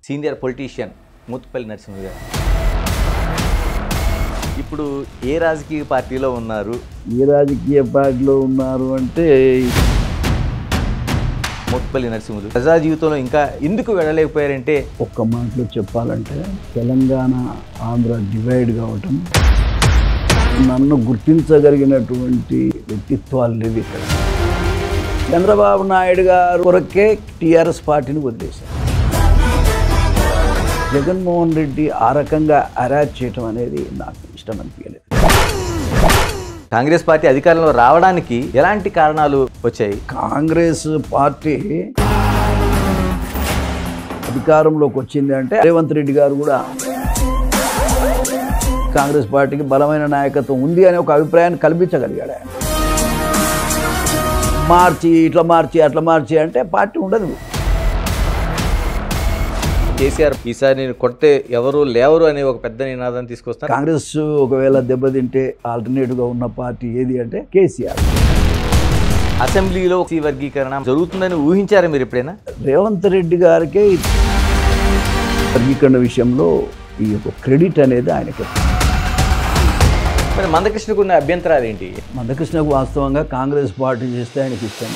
Senior politician Motkupalli Narasimha గారు ఇప్పుడు ఏ రాజకీయ పార్టీలో ఉన్నారు? ఏ రాజకీయ పార్టీలో ఉన్నారు అంటే మోత్కుపల్లి నరసింహులు ప్రజా జీవితంలో ఇంకా ఎందుకు వెళ్ళలేకపోయారంటే, ఒక్క మాటలో చెప్పాలంటే తెలంగాణ ఆంధ్ర డివైడ్ కావటం, నన్ను గుర్తించగలిగినటువంటి వ్యక్తిత్వాలు లేవు ఇక్కడ. చంద్రబాబు నాయుడు గారు కొరకే టీఆర్ఎస్ పార్టీని వదిలేశారు. జగన్మోహన్ రెడ్డి ఆ రకంగా అరాచ్ చేయటం అనేది నాకు ఇష్టం అనిపించలేదు. కాంగ్రెస్ పార్టీ అధికారంలో రావడానికి ఎలాంటి కారణాలు వచ్చాయి? కాంగ్రెస్ పార్టీ అధికారంలోకి వచ్చింది అంటే రేవంత్ రెడ్డి గారు కూడా కాంగ్రెస్ పార్టీకి బలమైన నాయకత్వం ఉంది అనే ఒక అభిప్రాయాన్ని కల్పించగలిగాడు. ఆయన మార్చి ఇట్లా మార్చి అట్లా మార్చి అంటే పార్టీ ఉండదు. కేసీఆర్ ఈసారి నేను కొడితే ఎవరు లేవరు అనే ఒక పెద్ద నినాదాన్ని తీసుకొస్తారు. కాంగ్రెస్ ఒకవేళ దెబ్బతింటే ఆల్టర్నేటివ్గా ఉన్న పార్టీ ఏది అంటే కేసీఆర్. అసెంబ్లీలో వర్గీకరణ జరుగుతుందని ఊహించారా మీరు ఎప్పుడైనా? రేవంత్ రెడ్డి గారికే వర్గీకరణ విషయంలో ఈ యొక్క క్రెడిట్ అనేది ఆయనకి. మరి మందకృష్ణకు ఉన్న అభ్యంతరాలు ఏంటి? మందకృష్ణకు వాస్తవంగా కాంగ్రెస్ పార్టీ చేస్తే ఆయనకి ఇష్టం.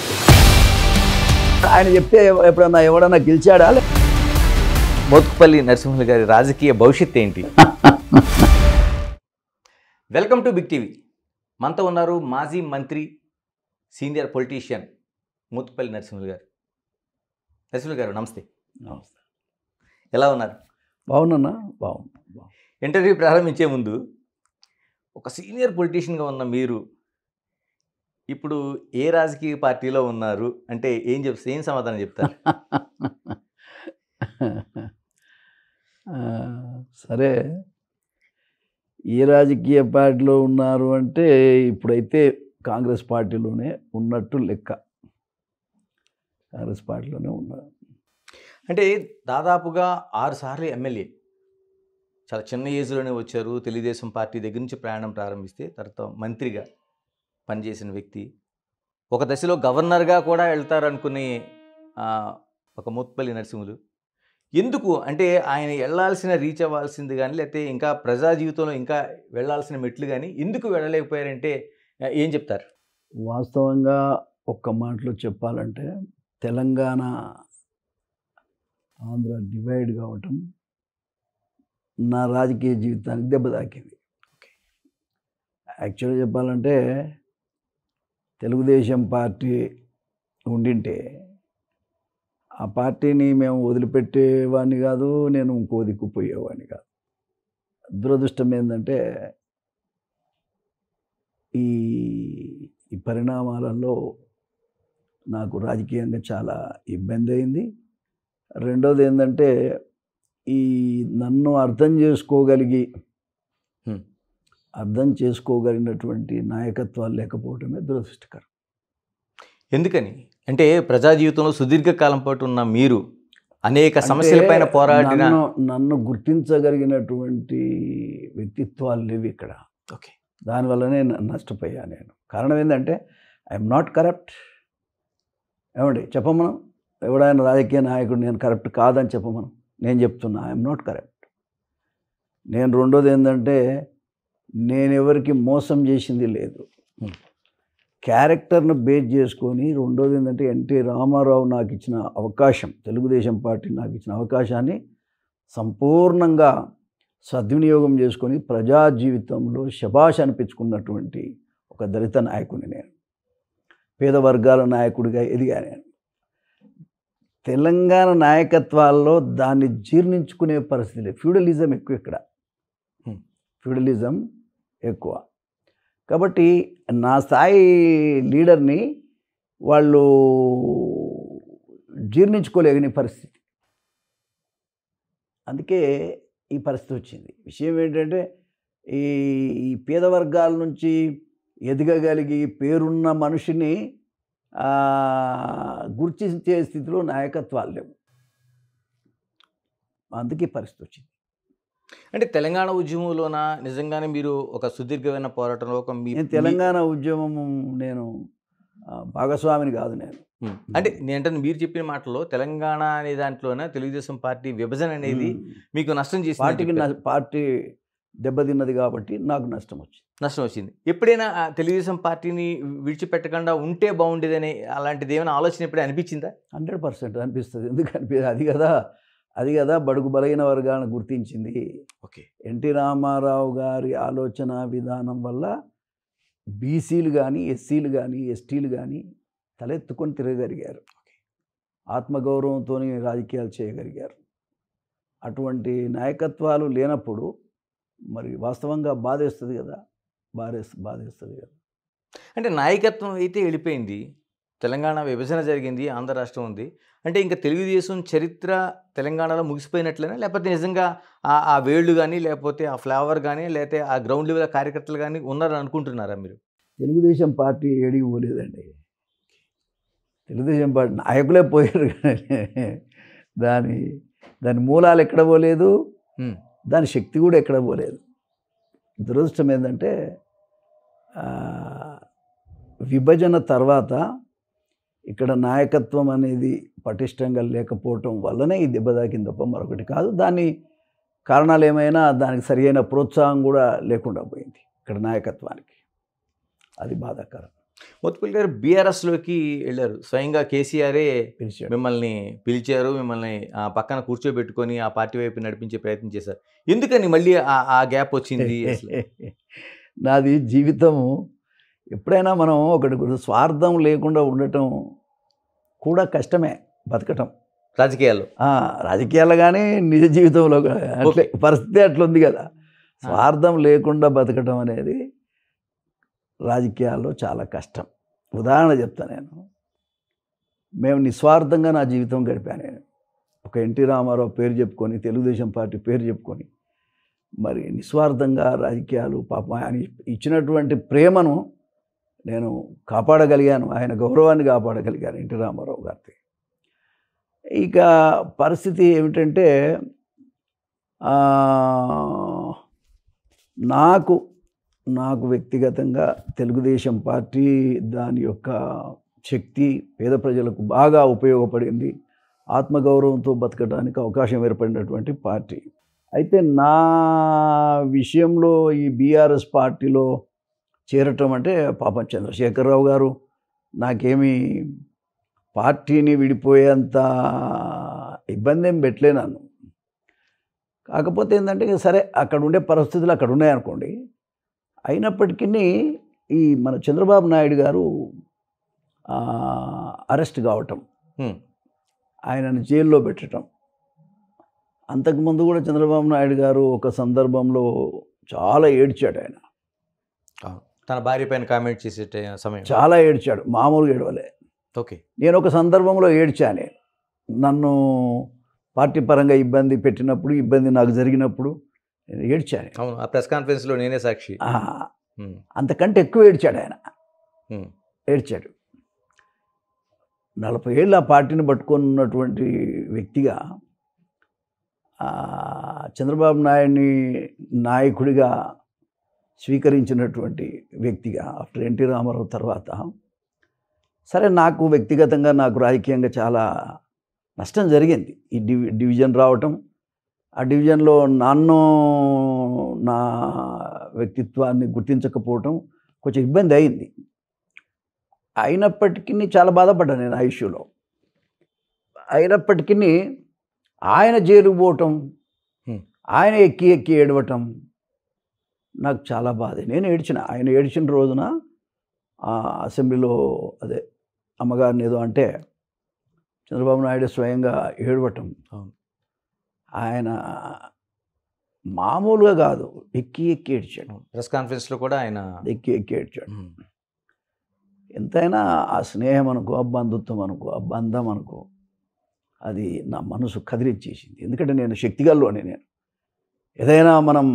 ఆయన చెప్తే ఎప్పుడన్నా ఎవడన్నా గెలిచాడా? మోత్కుపల్లి నరసింహులు గారి రాజకీయ భవిష్యత్ ఏంటి? Welcome to Big TV. మనతో ఉన్నారు మాజీ మంత్రి, సీనియర్ పొలిటీషియన్ మోత్కుపల్లి నరసింహులు గారు. నరసింహులు గారు నమస్తే. నమస్తే. ఎలా ఉన్నారు? బాగున్నా. బాగున్నా. ఇంటర్వ్యూ ప్రారంభించే ముందు, ఒక సీనియర్ పొలిటీషియన్గా ఉన్న మీరు ఇప్పుడు ఏ రాజకీయ పార్టీలో ఉన్నారు అంటే ఏం సమాధానం చెప్తారు? సరే, ఏ రాజకీయ పార్టీలో ఉన్నారు అంటే ఇప్పుడైతే కాంగ్రెస్ పార్టీలోనే ఉన్నట్టు లెక్క. కాంగ్రెస్ పార్టీలోనే ఉన్నారు. అంటే దాదాపుగా 6 సార్లు ఎమ్మెల్యే, చాలా చిన్న ఏజ్లోనే వచ్చారు. తెలుగుదేశం పార్టీ దగ్గర నుంచి ప్రయాణం ప్రారంభిస్తే తర్వాత మంత్రిగా పనిచేసిన వ్యక్తి, ఒక దశలో గవర్నర్గా కూడా వెళ్తారనుకునే ఒక మోత్కుపల్లి నరసింహులు ఎందుకు అంటే ఆయన వెళ్ళాల్సిన రీచ్ అవ్వాల్సింది కానీ, లేకపోతే ఇంకా ప్రజా జీవితంలో ఇంకా వెళ్ళాల్సిన మెట్లు కానీ ఎందుకు వెళ్ళలేకపోయారంటే ఏం చెప్తారు? వాస్తవంగా ఒక్క మాటలో చెప్పాలంటే తెలంగాణ ఆంధ్ర డివైడ్ కావటం నా రాజకీయ జీవితానికి దెబ్బ తాకింది. యాక్చువల్గా చెప్పాలంటే తెలుగుదేశం పార్టీ ఉండింటే ఆ పార్టీని మేము వదిలిపెట్టేవాడిని కాదు, నేను ఇంకో దిక్కుపోయేవాడిని కాదు. దురదృష్టం ఏంటంటే ఈ పరిణామాలలో నాకు రాజకీయంగా చాలా ఇబ్బంది అయింది. రెండోది ఏంటంటే నన్ను అర్థం చేసుకోగలిగినటువంటి నాయకత్వాలు లేకపోవడమే దురదృష్టకరం. ఎందుకని అంటే ప్రజా జీవితంలో సుదీర్ఘకాలం పాటు ఉన్న మీరు అనేక సమస్యలపైన పోరాడిన, నన్ను గుర్తించగలిగినటువంటి వ్యక్తిత్వాలు లేవు ఇక్కడ. ఓకే, దానివల్లనే నష్టపోయా నేను. కారణం ఏంటంటే ఐఎమ్ నాట్ కరప్ట్. ఏమండి చెప్పమనం, ఎవడైనా రాజకీయ నాయకుడు నేను కరప్ట్ కాదని చెప్పమనం. నేను చెప్తున్నా ఐఎమ్ నాట్ కరప్ట్. నేను రెండోది ఏంటంటే నేను ఎవరికి మోసం చేసింది లేదు. క్యారెక్టర్ను బేస్ చేసుకొని. రెండోది ఏంటంటే ఎన్టీ రామారావు నాకు ఇచ్చిన అవకాశం, తెలుగుదేశం పార్టీ నాకు ఇచ్చిన అవకాశాన్ని సంపూర్ణంగా సద్వినియోగం చేసుకొని ప్రజా జీవితంలో శభాష్ అనిపించుకున్నటువంటి ఒక దళిత నాయకుడిని నేను. పేద వర్గాల నాయకుడిగా ఎదిగా నేను. తెలంగాణ నాయకత్వాల్లో దాన్ని జీర్ణించుకునే పరిస్థితి లేదు. ఫ్యూడలిజం ఎక్కువ ఇక్కడ, ఫ్యూడలిజం ఎక్కువ. కాబట్టి నా స్థాయి లీడర్ని వాళ్ళు జీర్ణించుకోలేని పరిస్థితి. అందుకే ఈ పరిస్థితి వచ్చింది. విషయం ఏంటంటే ఈ పేద వర్గాల నుంచి ఎదగగలిగి పేరున్న మనిషిని గుర్తించే స్థితిలో నాయకత్వాలు లేవు. అందుకే పరిస్థితి వచ్చింది. అంటే తెలంగాణ ఉద్యమంలోన నిజంగానే మీరు ఒక సుదీర్ఘమైన పోరాటంలో ఒక తెలంగాణ ఉద్యమం నేను భాగస్వామిని కాదు నేను. అంటే నేనంటే మీరు చెప్పిన మాటలో తెలంగాణ అనే దాంట్లోనే తెలుగుదేశం పార్టీ విభజన అనేది మీకు నష్టం పార్టీకి చేసింది. పార్టీ దెబ్బతిన్నది కాబట్టి నాకు నష్టం వచ్చింది. నష్టం వచ్చింది. ఎప్పుడైనా తెలుగుదేశం పార్టీని విడిచిపెట్టకుండా ఉంటే బాగుండేదని అలాంటిది ఏమైనా ఆలోచన ఎప్పుడైనా అనిపించిందా? 100% అనిపిస్తుంది. ఎందుకు అనిపిస్తుంది? అది కదా బడుగు బలహీన వర్గాలను గుర్తించింది. ఓకే. ఎన్టీ రామారావు గారి ఆలోచన విధానం వల్ల బీసీలు కానీ, ఎస్సీలు కానీ, ఎస్టీలు కానీ తలెత్తుకొని తిరగగలిగారు. ఆత్మగౌరవంతో రాజకీయాలు చేయగలిగారు. అటువంటి నాయకత్వాలు లేనప్పుడు మరి వాస్తవంగా బాధేస్తుంది కదా. బాధేస్తుంది కదా. అంటే నాయకత్వం అయితే వెళ్ళిపోయింది. తెలంగాణ విభజన జరిగింది. ఆంధ్ర రాష్ట్రం ఉంది. అంటే ఇంకా తెలుగుదేశం చరిత్ర తెలంగాణలో ముగిసిపోయినట్లేనా? లేకపోతే నిజంగా ఆ వేళ్ళు కానీ, లేకపోతే ఆ ఫ్లేవర్ కానీ, లేకపోతే ఆ గ్రౌండ్ లెవెల్ కార్యకర్తలు కానీ ఉన్నారని అనుకుంటున్నారా మీరు? తెలుగుదేశం పార్టీ ఏడికి పోలేదండి. తెలుగుదేశం పార్టీ నాయకులే పోయారు కానీ దాని మూలాలు ఎక్కడ పోలేదు, దాని శక్తి కూడా ఎక్కడ పోలేదు. దురదృష్టం ఏంటంటే విభజన తర్వాత ఇక్కడ నాయకత్వం అనేది పటిష్టంగా లేకపోవటం వల్లనే ఈ దెబ్బ తాకింది తప్ప మరొకటి కాదు. దాని కారణాలు ఏమైనా దానికి సరియైన ప్రోత్సాహం కూడా లేకుండా పోయింది ఇక్కడ నాయకత్వానికి. అది బాధాకరం. మోత్కుల్ గారు బీఆర్ఎస్లోకి వెళ్ళారు. స్వయంగా కేసీఆరే మిమ్మల్ని పిలిచారు, మిమ్మల్ని పక్కన కూర్చోబెట్టుకొని ఆ పార్టీ వైపు నడిపించే ప్రయత్నం చేశారు. ఎందుకని మళ్ళీ ఆ గ్యాప్ వచ్చింది? నాది జీవితము ఎప్పుడైనా మనం ఒకటి స్వార్థం లేకుండా ఉండటం కూడా కష్టమే బతకటం రాజకీయాల్లో కానీ నిజ జీవితంలో అట్లే పరిస్థితి అట్లుంది కదా. స్వార్థం లేకుండా బతకటం అనేది రాజకీయాల్లో చాలా కష్టం. ఉదాహరణ చెప్తాను నేను. మేము నిస్వార్థంగా నా జీవితం గడిపాను. నేను ఒక ఎన్టీ రామారావు పేరు చెప్పుకొని, తెలుగుదేశం పార్టీ పేరు చెప్పుకొని మరి నిస్వార్థంగా రాజకీయాలు పాపం ఆయన ఇచ్చినటువంటి ప్రేమను నేను కాపాడగలిగాను, ఆయన గౌరవాన్ని కాపాడగలిగాను ఎన్టీ రామారావు గారిది. ఇక పరిస్థితి ఏమిటంటే నాకు వ్యక్తిగతంగా తెలుగుదేశం పార్టీ దాని యొక్క శక్తి పేద ప్రజలకు బాగా ఉపయోగపడింది. ఆత్మగౌరవంతో బతకడానికి అవకాశం ఏర్పడినటువంటి పార్టీ. అయితే నా విషయంలో ఈ బీఆర్ఎస్ పార్టీలో చేరటం అంటే పాపం చంద్రశేఖరరావు గారు నాకేమీ పార్టీని విడిపోయేంత ఇబ్బంది ఏం పెట్టలే నన్ను. కాకపోతే ఏంటంటే సరే అక్కడ ఉండే పరిస్థితులు అక్కడ ఉన్నాయనుకోండి. అయినప్పటికీ ఈ మన చంద్రబాబు నాయుడు గారు అరెస్ట్ కావటం, ఆయనను జైల్లో పెట్టడం. అంతకుముందు కూడా చంద్రబాబు నాయుడు గారు ఒక సందర్భంలో చాలా ఏడ్చాడు. ఆయన తన భార్య పైన కామెంట్ చేసే సమయం చాలా ఏడ్చాడు, మామూలుగా ఏడవలే. ఓకే. నేను ఒక సందర్భంలో ఏడ్చాను. నన్ను పార్టీ పరంగా ఇబ్బంది పెట్టినప్పుడు, ఇబ్బంది నాకు జరిగినప్పుడు నేను ఏడ్చాను. అవును, ఆ ప్రెస్ కాన్ఫరెన్స్లో నేనే సాక్షి. అంతకంటే ఎక్కువ ఏడ్చాడు ఆయన. ఏడ్చాడు. 40 ఏళ్ళు ఆ పార్టీని పట్టుకొని ఉన్నటువంటి వ్యక్తిగా, చంద్రబాబు నాయుడిని నాయకుడిగా స్వీకరించినటువంటి వ్యక్తిగా ఆఫ్టర్ ఎన్టీ రామారావు తర్వాత సరే నాకు వ్యక్తిగతంగా నాకు రాజకీయంగా చాలా నష్టం జరిగింది. ఈ డివిజన్ రావటం, ఆ డివిజన్లో నన్ను నా వ్యక్తిత్వాన్ని గుర్తించకపోవటం కొంచెం ఇబ్బంది అయింది. అయినప్పటికీ చాలా బాధపడ్డాను నేను ఆ ఇష్యూలో. అయినప్పటికీ ఆయన జైలుకు పోవటం, ఆయన ఎక్కి ఏడవటం నాకు చాలా బాధ. నేను ఏడ్చిన. ఆయన ఏడ్చిన రోజున అసెంబ్లీలో అదే అమ్మగారిని ఏదో అంటే చంద్రబాబు నాయుడు స్వయంగా ఏడవటం, ఆయన మామూలుగా కాదు, ఎక్కి ఏడ్చాడు. ప్రెస్ కాన్ఫరెన్స్లో కూడా ఆయన ఎక్కి ఏడ్చాడు. ఎంతైనా ఆ స్నేహం అనుకో, ఆ బంధుత్వం అనుకో, ఆ బంధం అనుకో, అది నా మనసు కదిలిచ్చేసింది. ఎందుకంటే నేను శక్తిగల్లోనే, నేను ఏదైనా మనం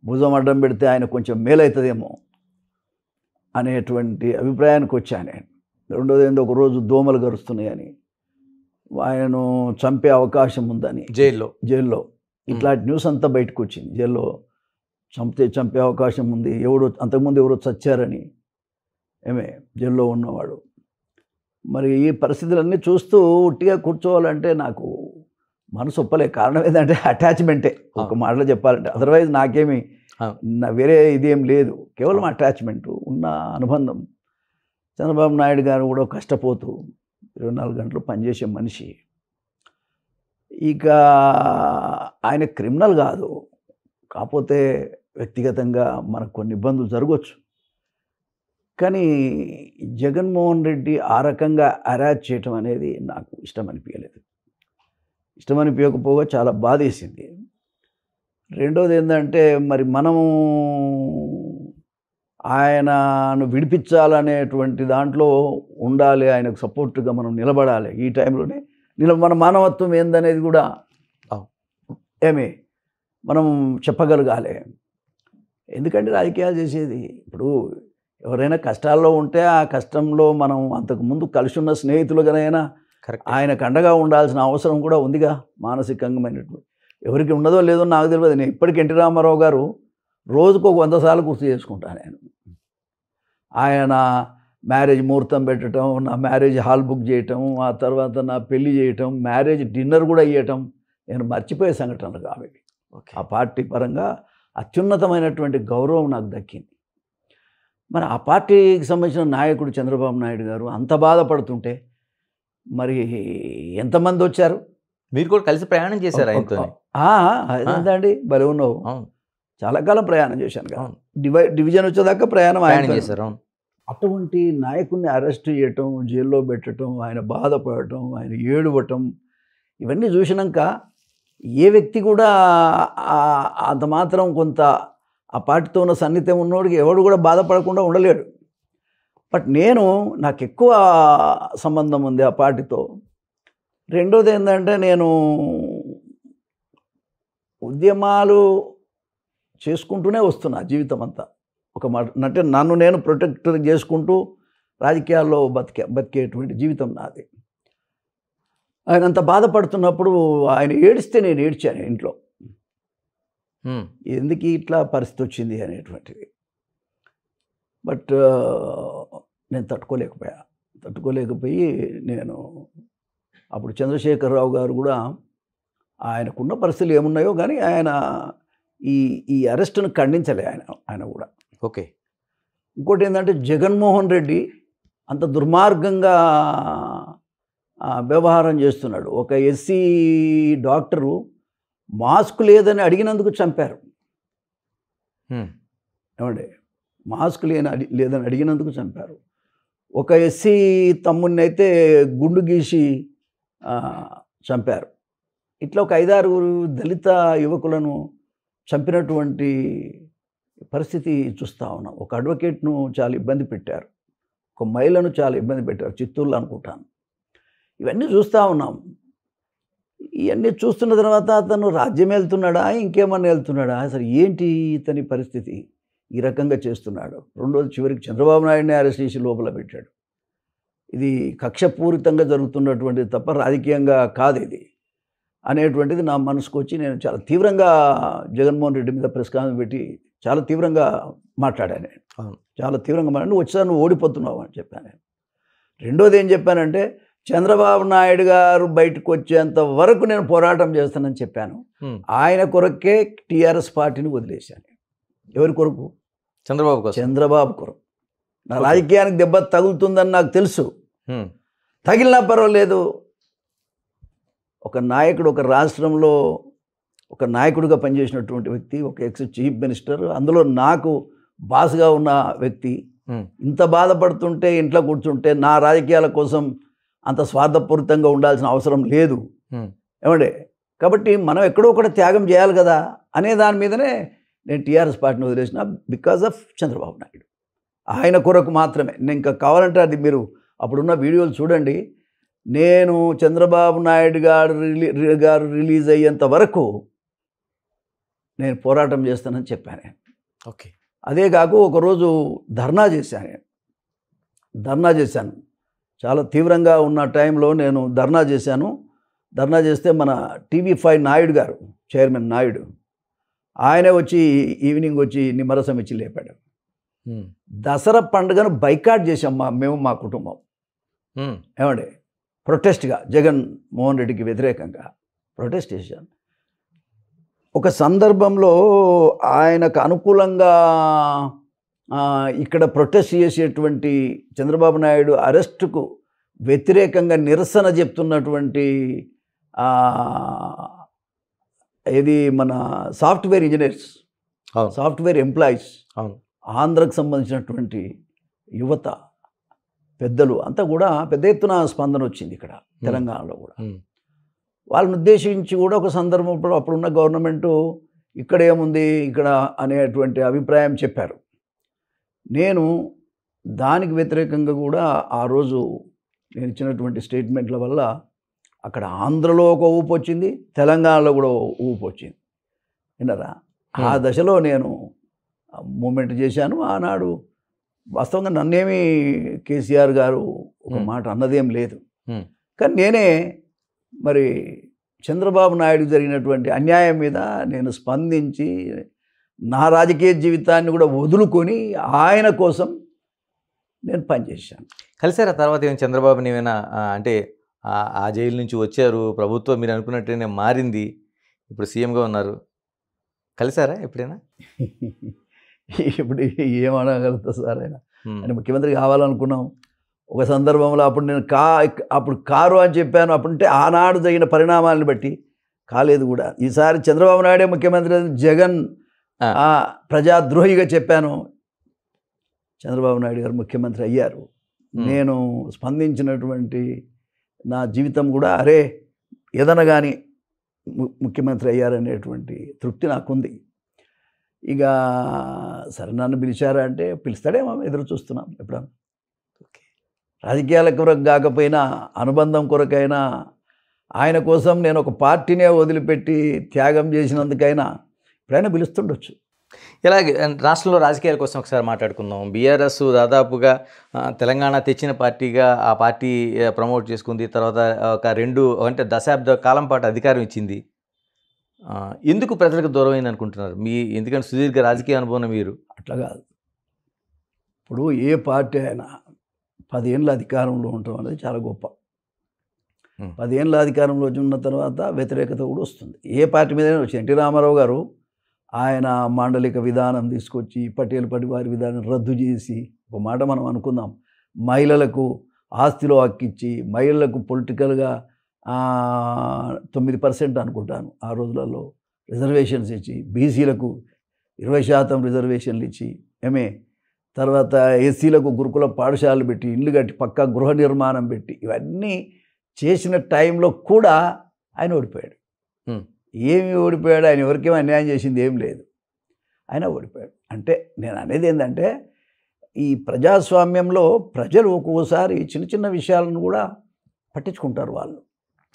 భుజం అడ్డం పెడితే ఆయన కొంచెం మేలవుతుందేమో అనేటువంటి అభిప్రాయానికి వచ్చాను నేను. రెండోది ఏందో ఒకరోజు దోమలు గరుస్తున్నాయని, ఆయనను చంపే అవకాశం ఉందని జైల్లో ఇట్లాంటి న్యూస్ అంతా బయటకు వచ్చింది. జైల్లో చంపే అవకాశం ఉంది, అంతకుముందు ఎవరో చచ్చారని, జైల్లో ఉన్నవాడు మరి ఈ పరిస్థితులన్నీ చూస్తూ ఉట్టిగా కూర్చోవాలంటే నాకు మనసు ఒప్పలే. కారణం ఏంటంటే అటాచ్మెంటే, ఒక మాటలో చెప్పాలంటే. అదర్వైజ్ నాకేమి వేరే ఇదేం లేదు, కేవలం అటాచ్మెంట్ ఉన్న అనుబంధం. చంద్రబాబు నాయుడు గారు కూడా కష్టపోతూ 24 గంటలు పనిచేసే మనిషి. ఇక ఆయన క్రిమినల్ కాదు, కాకపోతే వ్యక్తిగతంగా మనకు కొన్ని ఇబ్బందులు జరగవచ్చు. కానీ జగన్మోహన్ రెడ్డి ఆ రకంగా అరాచ్ చేయటం అనేది నాకు ఇష్టం అనిపించలేదు. ఇష్టం అనిపించకపోగా చాలా బాధేసింది. రెండోది ఏంటంటే, మరి మనము ఆయనను విడిపించాలనేటువంటి దాంట్లో ఉండాలి, ఆయనకు సపోర్ట్గా మనం నిలబడాలి. ఈ టైంలోనే మన మానవత్వం ఏందనేది కూడా మనం చెప్పగలగాలి. ఎందుకంటే రాజకీయాలు చేసేది, ఇప్పుడు ఎవరైనా కష్టాల్లో ఉంటే ఆ కష్టంలో మనం అంతకుముందు కలిసి ఉన్న స్నేహితులుగానైనా ఆయనకు అండగా ఉండాల్సిన అవసరం కూడా ఉందిగా. మానసికంగామైనటువంటి ఎవరికి ఉండదో లేదో నాకు తెలియదు. నేను ఇప్పటికి ఎన్టీ రామారావు గారు రోజుకు 100 సార్లు గుర్తు చేసుకుంటాను. ఆయన మ్యారేజ్ ముహూర్తం పెట్టడం, నా మ్యారేజ్ హాల్ బుక్ చేయటం, ఆ తర్వాత నా పెళ్లి చేయటం, మ్యారేజ్ డిన్నర్ కూడా ఇవ్వటం నేను మర్చిపోయే సంఘటనలు కావి. ఆ పార్టీ పరంగా అత్యున్నతమైనటువంటి గౌరవం నాకు దక్కింది. మరి ఆ పార్టీకి సంబంధించిన నాయకుడు చంద్రబాబు నాయుడు గారు అంత బాధపడుతుంటే మరి ఎంతమంది వచ్చారు? మీరు కూడా కలిసి ప్రయాణం చేశారు ఆయనతో? అదేంటండి, భలే ఉన్నావు. చాలా కాలం ప్రయాణం చేశాను కదా, డివిజన్ వచ్చేదాకా ప్రయాణం చేశారు. అటువంటి నాయకుడిని అరెస్ట్ చేయటం, జైల్లో పెట్టడం, ఆయన బాధపడటం, ఆయన ఏడవటం, ఇవన్నీ చూసినాక ఏ వ్యక్తి కూడా అంత మాత్రం కొంత ఆ పార్టీతో ఉన్న సన్నిహితం ఉన్నోడికి ఎవడు కూడా బాధపడకుండా ఉండలేడు. బట్ నాకు ఎక్కువ సంబంధం ఉంది ఆ పార్టీతో. రెండోది ఏంటంటే, నేను ఉద్యమాలు చేసుకుంటూనే వస్తున్నా జీవితం అంతా. ఒక మాట నన్ను నేను ప్రొటెక్ట్ చేసుకుంటూ రాజకీయాల్లో బతికేటువంటి జీవితం నాది. ఆయన అంత బాధపడుతున్నప్పుడు ఆయన ఏడిస్తే నేను ఏడ్చాను ఇంట్లో. ఎందుకు ఇట్లా పరిస్థితి వచ్చింది అనేటువంటిది. బట్ నేను తట్టుకోలేకపోయి నేను అప్పుడు చంద్రశేఖరరావు గారు కూడా ఆయనకున్న పరిస్థితులు ఏమున్నాయో కానీ ఆయన ఈ అరెస్టును ఖండించలే ఆయన కూడా. ఓకే. ఇంకోటి ఏంటంటే, జగన్మోహన్ రెడ్డి అంత దుర్మార్గంగా వ్యవహారం చేస్తున్నాడు. ఒక ఎస్సీ డాక్టరు మాస్క్ లేదని అడిగినందుకు చంపారు. ఏమండి, మాస్క్ లేదని అడిగినందుకు చంపారు. ఒక ఎస్సీ తమ్ముడిని అయితే గుండు గీసి చంపారు. ఇట్లా ఒక 5-6 దళిత యువకులను చంపినటువంటి పరిస్థితి చూస్తూ ఉన్నాం. ఒక అడ్వకేట్ను చాలా ఇబ్బంది పెట్టారు, ఒక మహిళను చాలా ఇబ్బంది పెట్టారు, చిత్తూరులో అనుకుంటాను. ఇవన్నీ చూస్తూ ఉన్నాం. ఇవన్నీ చూస్తున్న తర్వాత అతను రాజ్యం వెళ్తున్నాడా, ఇంకేమన్నా వెళ్తున్నాడా, అసలు ఏంటి ఇతని పరిస్థితి, ఈ రకంగా చేస్తున్నాడు. రెండోది, చివరికి చంద్రబాబు నాయుడిని అరెస్ట్ చేసి లోపల పెట్టాడు. ఇది కక్షపూరితంగా జరుగుతున్నటువంటిది తప్ప రాజకీయంగా కాదు ఇది అనేటువంటిది నా మనసుకు వచ్చి నేను చాలా తీవ్రంగా జగన్మోహన్ రెడ్డి మీద ప్రెస్ కాన్ఫరెన్స్ పెట్టి చాలా తీవ్రంగా మాట్లాడాను. చాలా తీవ్రంగా మాట్లాడి, వచ్చాను నువ్వు ఓడిపోతున్నావు అని చెప్పాను. రెండోది ఏం చెప్పానంటే, చంద్రబాబు నాయుడు గారు బయటకు వచ్చేంత వరకు నేను పోరాటం చేస్తానని చెప్పాను. ఆయన కొరకే టీఆర్ఎస్ పార్టీని వదిలేశాను. ఎవరి కొరకు? చంద్రబాబు కొరకు. నా రాజకీయానికి దెబ్బ తగులుతుందని నాకు తెలుసు. తగిలినా పర్వాలేదు. ఒక నాయకుడు, ఒక రాష్ట్రంలో ఒక నాయకుడిగా పనిచేసినటువంటి వ్యక్తి, ఒక ఎక్స్ చీఫ్ మినిస్టర్, అందులో నాకు బాస్గా ఉన్న వ్యక్తి ఇంత బాధపడుతుంటే ఇంట్లో కూర్చుంటే నా రాజకీయాల కోసం అంత స్వార్థపూరితంగా ఉండాల్సిన అవసరం లేదు. ఏమండి, కాబట్టి మనం ఎక్కడో ఒకటి త్యాగం చేయాలి కదా అనే దాని మీదనే నేను టీఆర్ఎస్ పార్టీని వదిలేసిన, బికాజ్ ఆఫ్ చంద్రబాబు నాయుడు. ఆయన కొరకు మాత్రమే. నేను ఇంకా కావాలంటే అది మీరు అప్పుడున్న వీడియోలు చూడండి. నేను చంద్రబాబు నాయుడు గారు రిలీజ్ అయ్యేంత వరకు నేను పోరాటం చేస్తానని చెప్పాను. ఓకే. అదే కాకు ఒకరోజు ధర్నా చేశాను. చాలా తీవ్రంగా ఉన్న టైంలో నేను ధర్నా చేశాను. ధర్నా చేస్తే మన TV5 నాయుడు గారు, చైర్మన్ నాయుడు, ఆయనే వచ్చి ఈవినింగ్ వచ్చి నిమ్మరసం ఇచ్చి లేపాడు. దసరా పండుగను బైకాట్ చేసాం మా కుటుంబం. ఏమండి ప్రొటెస్ట్గా జగన్మోహన్ రెడ్డికి వ్యతిరేకంగా ప్రొటెస్ట్ చేశాను. ఒక సందర్భంలో ఆయనకు అనుకూలంగా ఇక్కడ ప్రొటెస్ట్ చేసేటువంటి చంద్రబాబు నాయుడు అరెస్టుకు వ్యతిరేకంగా నిరసన చెప్తున్నటువంటి ఇది మన సాఫ్ట్వేర్ ఇంజనీర్స్, సాఫ్ట్వేర్ ఎంప్లాయీస్, ఆంధ్రకు సంబంధించినటువంటి యువత పెద్దలు అంతా కూడా పెద్ద ఎత్తున స్పందన వచ్చింది ఇక్కడ తెలంగాణలో కూడా. వాళ్ళని ఉద్దేశించి కూడా ఒక సందర్భంలో అప్పుడున్న గవర్నమెంటు ఇక్కడ ఏముంది ఇక్కడ అనేటువంటి అభిప్రాయం చెప్పారు. నేను దానికి వ్యతిరేకంగా కూడా ఆ రోజు నేను ఇచ్చినటువంటి స్టేట్మెంట్ల వల్ల అక్కడ ఆంధ్రలో ఒక ఊపు వచ్చింది, తెలంగాణలో కూడా ఊపు వచ్చింది. విన్నారా? ఆ దశలో నేను మూమెంట్ చేశాను. ఆనాడు వాస్తవంగా నన్నేమి కేసీఆర్ గారు ఒక మాట అన్నదేం లేదు, కానీ నేనే మరి చంద్రబాబు నాయుడు జరిగినటువంటి అన్యాయం మీద నేను స్పందించి నా రాజకీయ జీవితాన్ని కూడా వదులుకొని ఆయన కోసం నేను పనిచేశాను. కలిసారా తర్వాత ఏమైనా చంద్రబాబుని ఏమైనా అంటే ఆ జైలు నుంచి వచ్చారు, ప్రభుత్వం మీరు అనుకున్నట్టుగానే మారింది, ఇప్పుడు సీఎంగా ఉన్నారు, కలిసారా ఎప్పుడైనా? ఇప్పుడు ఏమనగలుగుతా సార్, ఆయన ముఖ్యమంత్రి కావాలనుకున్నాం. ఒక సందర్భంలో అప్పుడు నేను అప్పుడు కారు అని చెప్పాను. అప్పుడంటే ఆనాడు జరిగిన పరిణామాలను బట్టి కాలేదు కూడా. ఈసారి చంద్రబాబు నాయుడే ముఖ్యమంత్రి, జగన్ ప్రజాద్రోహిగా చెప్పాను. చంద్రబాబు నాయుడు గారు ముఖ్యమంత్రి అయ్యారు. నేను స్పందించినటువంటి నా జీవితం కూడా అరే ఏదైనా కానీ ముఖ్యమంత్రి అయ్యారనేటువంటి తృప్తి నాకుంది. ఇక సరే నన్ను పిలిచారా అంటే పిలుస్తాడేమో ఎదురు చూస్తున్నాం. ఎప్పుడన్నా రాజకీయాల కొరకు కాకపోయినా అనుబంధం కొరకైనా ఆయన కోసం నేను ఒక పార్టీనే వదిలిపెట్టి త్యాగం చేసినందుకైనా ఎప్పుడైనా పిలుస్తుండొచ్చు. ఇలాగే రాష్ట్రంలో రాజకీయాల కోసం ఒకసారి మాట్లాడుకుందాం. బీఆర్ఎస్ దాదాపుగా తెలంగాణ తెచ్చిన పార్టీగా ఆ పార్టీ ప్రమోట్ చేసుకుంది. తర్వాత ఒక 2 అంటే దశాబ్ద కాలం పాటు అధికారం ఇచ్చింది. ఎందుకు ప్రజలకు దూరం అయింది అనుకుంటున్నారు? ఎందుకంటే సుదీర్ఘ రాజకీయ అనుభవం మీరు. అట్లా కాదు, ఇప్పుడు ఏ పార్టీ అయినా 10 ఏళ్ళ అధికారంలో ఉండటం అనేది చాలా గొప్ప. 10 ఏళ్ళ అధికారంలో ఉన్న తర్వాత వ్యతిరేకత కూడా వస్తుంది. ఏ పార్టీ మీదైనా వచ్చి ఎన్టీ రామారావు గారు ఆయన మాండలిక విధానం తీసుకొచ్చి పటేల్ పరివార్ విధానం రద్దు చేసి, ఒక మాట మనం అనుకుందాం, మహిళలకు ఆస్తిలో హక్కిచ్చి మహిళలకు పొలిటికల్గా 9% అనుకుంటాను ఆ రోజులలో రిజర్వేషన్స్ ఇచ్చి, బీసీలకు 20% రిజర్వేషన్లు ఇచ్చి, తర్వాత ఎస్సీలకు గురుకుల పాఠశాలలు పెట్టి, ఇల్లు కట్టి, పక్కా గృహ నిర్మాణం పెట్టి, ఇవన్నీ చేసిన టైంలో కూడా ఆయన ఓడిపోయాడు. ఏమి ఓడిపోయాడు? ఆయన ఎవరికేమో అన్యాయం చేసింది ఏం లేదు, ఆయన ఓడిపోయాడు. అంటే నేను అనేది ఏంటంటే ఈ ప్రజాస్వామ్యంలో ప్రజలు ఒక్కోసారి చిన్న చిన్న విషయాలను కూడా పట్టించుకుంటారు. వాళ్ళు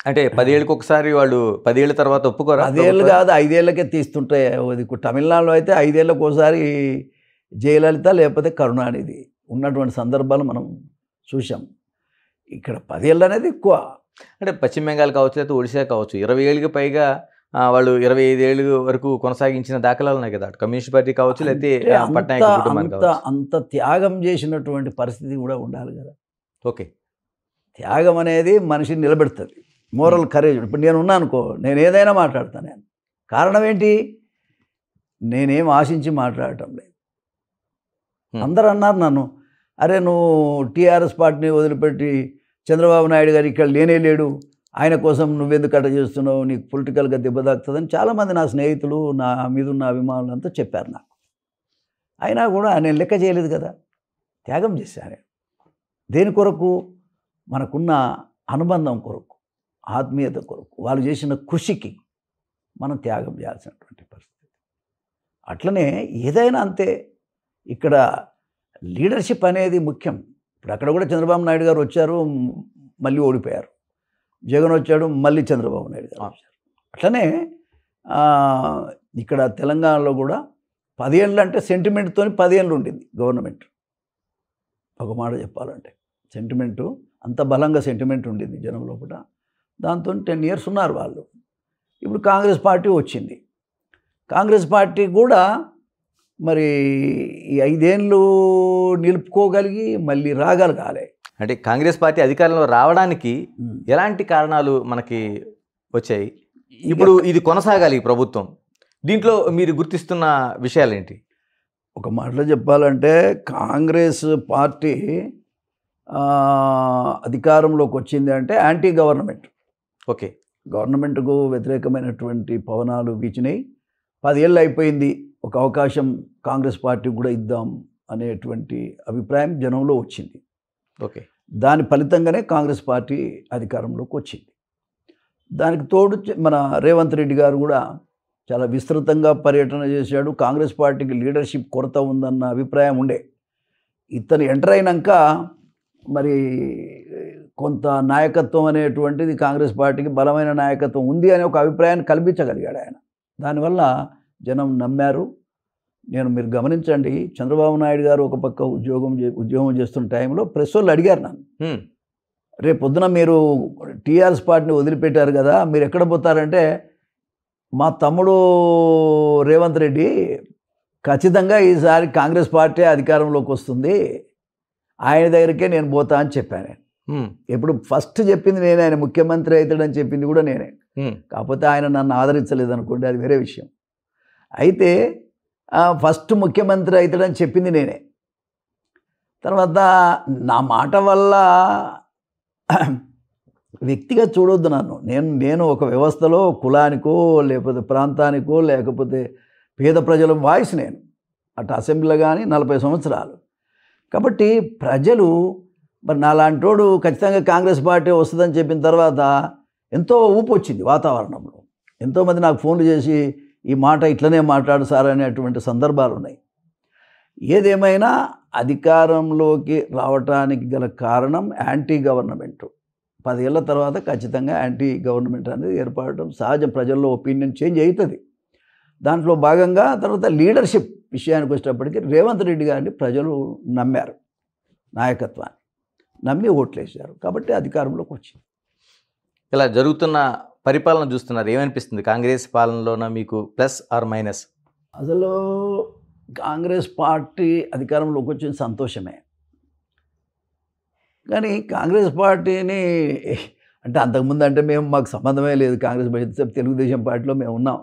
అంటే 10 ఏళ్ళకి ఒకసారి, వాళ్ళు 10 ఏళ్ళ తర్వాత ఒప్పుకోరా? 10 ఏళ్ళు కాదు, 5 ఏళ్ళకే తీస్తుంటాయి. తమిళనాడులో అయితే 5 ఏళ్ళకి ఒకసారి జయలలిత లేకపోతే కరుణానిధి ఉన్నటువంటి సందర్భాలు మనం చూసాం. ఇక్కడ 10 ఏళ్ళు అనేది ఎక్కువ. అంటే పశ్చిమ బెంగాల్ కావచ్చు, లేకపోతే ఒడిశా కావచ్చు, 20 ఏళ్ళకి పైగా వాళ్ళు 25 ఏళ్ళు వరకు కొనసాగించిన దాఖలాలు ఉన్నాయి కదా. కమ్యూనిస్ట్ పార్టీ కావచ్చు, లేకపోతే పట్నాయక్ కుటుంబానికి కావచ్చు. అంత త్యాగం చేసినటువంటి పరిస్థితి కూడా ఉండాలి కదా. ఓకే, త్యాగం అనేది మనిషిని నిలబెడుతుంది, మోరల్ కరేజ్. ఇప్పుడు నేను ఉన్నానుకో, నేను ఏదైనా మాట్లాడతాను. నేను కారణం ఏంటి? నేనేం ఆశించి మాట్లాడటం లేదు. అందరూ అన్నారు నన్ను, అరే నువ్వు టీఆర్ఎస్ పార్టీని వదిలిపెట్టి చంద్రబాబు నాయుడు గారు ఇక్కడ లేడు, ఆయన కోసం నువ్వెందుకు అట్ట చేస్తున్నావు, నీకు పొలిటికల్గా దెబ్బ తాకుతుందని చాలామంది నా స్నేహితులు, నా మీద ఉన్న అభిమానులు అంతా చెప్పారు నాకు. అయినా కూడా నేను లెక్క చేయలేదు కదా, త్యాగం చేశాను. దేని కొరకు? మనకున్న అనుబంధం కొరకు, ఆత్మీయత కొరకు, వాళ్ళు చేసిన కృషికి మనం త్యాగం చేయాల్సినటువంటి పరిస్థితి. అట్లనే ఏదైనా అంతే. ఇక్కడ లీడర్షిప్ అనేది ముఖ్యం. ఇప్పుడు అక్కడ కూడా చంద్రబాబు నాయుడు గారు వచ్చారు, మళ్ళీ ఓడిపోయారు. జగన్ వచ్చాడు, మళ్ళీ చంద్రబాబు నాయుడు గారు వచ్చారు. అట్లనే ఇక్కడ తెలంగాణలో కూడా 10 ఏళ్ళు అంటే సెంటిమెంట్తో 10 ఏళ్ళు ఉండింది గవర్నమెంట్. ఒక మాట చెప్పాలంటే సెంటిమెంటు అంత బలంగా సెంటిమెంట్ ఉండింది జనం లోపల. దాంతో 10 ఇయర్స్ ఉన్నారు వాళ్ళు. ఇప్పుడు కాంగ్రెస్ పార్టీ వచ్చింది. కాంగ్రెస్ పార్టీ కూడా మరి ఈ 5 ఏళ్ళు నిలుపుకోగలిగి మళ్ళీ రాగలగాలి. అంటే కాంగ్రెస్ పార్టీ అధికారంలో రావడానికి ఎలాంటి కారణాలు మనకి వచ్చాయి? ఇప్పుడు ఇది కొనసాగాలి ఈ ప్రభుత్వం, దీంట్లో మీరు గుర్తిస్తున్న విషయాలేంటి? ఒక మాటలో చెప్పాలంటే కాంగ్రెస్ పార్టీ అధికారంలోకి వచ్చింది అంటే యాంటీ గవర్నమెంట్. ఓకే, గవర్నమెంట్కు వ్యతిరేకమైనటువంటి పవనాలు వీచినాయి. 10 ఏళ్ళు అయిపోయింది, ఒక అవకాశం కాంగ్రెస్ పార్టీకి కూడా ఇద్దాం అనేటువంటి అభిప్రాయం జనంలో వచ్చింది. ఓకే, దాని ఫలితంగానే కాంగ్రెస్ పార్టీ అధికారంలోకి వచ్చింది. దానికి తోడు మన రేవంత్ రెడ్డి గారు కూడా చాలా విస్తృతంగా పర్యటన చేశాడు. కాంగ్రెస్ పార్టీకి లీడర్షిప్ కొరత ఉందన్న అభిప్రాయం ఉండే. ఇతను ఎంటర్ అయినాక మరి కొంత నాయకత్వం అనేటువంటిది కాంగ్రెస్ పార్టీకి బలమైన నాయకత్వం ఉంది అనే ఒక అభిప్రాయాన్ని కల్పించగలిగాడు ఆయన. దానివల్ల జనం నమ్మారు. మీరు గమనించండి, చంద్రబాబు నాయుడు గారు ఒక పక్క ఉద్యోగం చేస్తున్న టైంలో ప్రెస్ వాళ్ళు అడిగారు నన్ను, రేపు పొద్దున మీరు టీఆర్ఎస్ పార్టీని వదిలిపెట్టారు కదా, మీరు ఎక్కడ పోతారంటే, మా తమ్ముడు రేవంత్ రెడ్డి ఖచ్చితంగా ఈసారి కాంగ్రెస్ పార్టీ అధికారంలోకి వస్తుంది, ఆయన దగ్గరికే నేను పోతా అని చెప్పాను. ఎప్పుడు ఫస్ట్ చెప్పింది నేనే, ఆయన ముఖ్యమంత్రి అవుతాడని చెప్పింది కూడా నేనే. కాకపోతే ఆయన నన్ను ఆదరించలేదు అనుకోండి, అది వేరే విషయం. అయితే ఫస్ట్ ముఖ్యమంత్రి అవుతాడని చెప్పింది నేనే. తర్వాత నా మాట వల్ల వ్యక్తిగా చూడొద్దు నన్ను. నేను ఒక వ్యవస్థలో కులానికో లేకపోతే ప్రాంతానికో లేకపోతే పేద ప్రజల వాయిస్ నేను. అటు అసెంబ్లీలో కానీ 40 సంవత్సరాలు. కాబట్టి ప్రజలు మరి నాలాంటోడు ఖచ్చితంగా కాంగ్రెస్ పార్టీ వస్తుందని చెప్పిన తర్వాత ఎంతో ఊపు వచ్చింది వాతావరణంలో. ఎంతోమంది నాకు ఫోన్లు చేసి ఈ మాట ఇట్లనే మాట్లాడు సార్ అనేటువంటి సందర్భాలు ఉన్నాయి. ఏదేమైనా అధికారంలోకి రావటానికి గల కారణం యాంటీ గవర్నమెంట్. 10 ఏళ్ల తర్వాత ఖచ్చితంగా యాంటీ గవర్నమెంట్ అనేది ఏర్పడటం సహజం. ప్రజల్లో ఒపీనియన్ చేంజ్ అవుతుంది. దాంట్లో భాగంగా తర్వాత లీడర్షిప్ విషయానికి వచ్చేటప్పటికి రేవంత్ రెడ్డి గారిని ప్రజలు నమ్మారు, నాయకత్వాన్ని నమ్మి ఓట్లేశారు. కాబట్టి అధికారంలోకి వచ్చింది. ఇలా జరుగుతున్న పరిపాలన చూస్తున్నారు, ఏమనిపిస్తుంది? కాంగ్రెస్ పాలనలోన మీకు ప్లస్ ఆర్ మైనస్? అసలు కాంగ్రెస్ పార్టీ అధికారంలోకి వచ్చిన సంతోషమే. కానీ కాంగ్రెస్ పార్టీని అంటే అంతకుముందు అంటే మాకు సంబంధమే లేదు కాంగ్రెస్ పార్టీ, తెలుగుదేశం పార్టీలో మేము ఉన్నాం.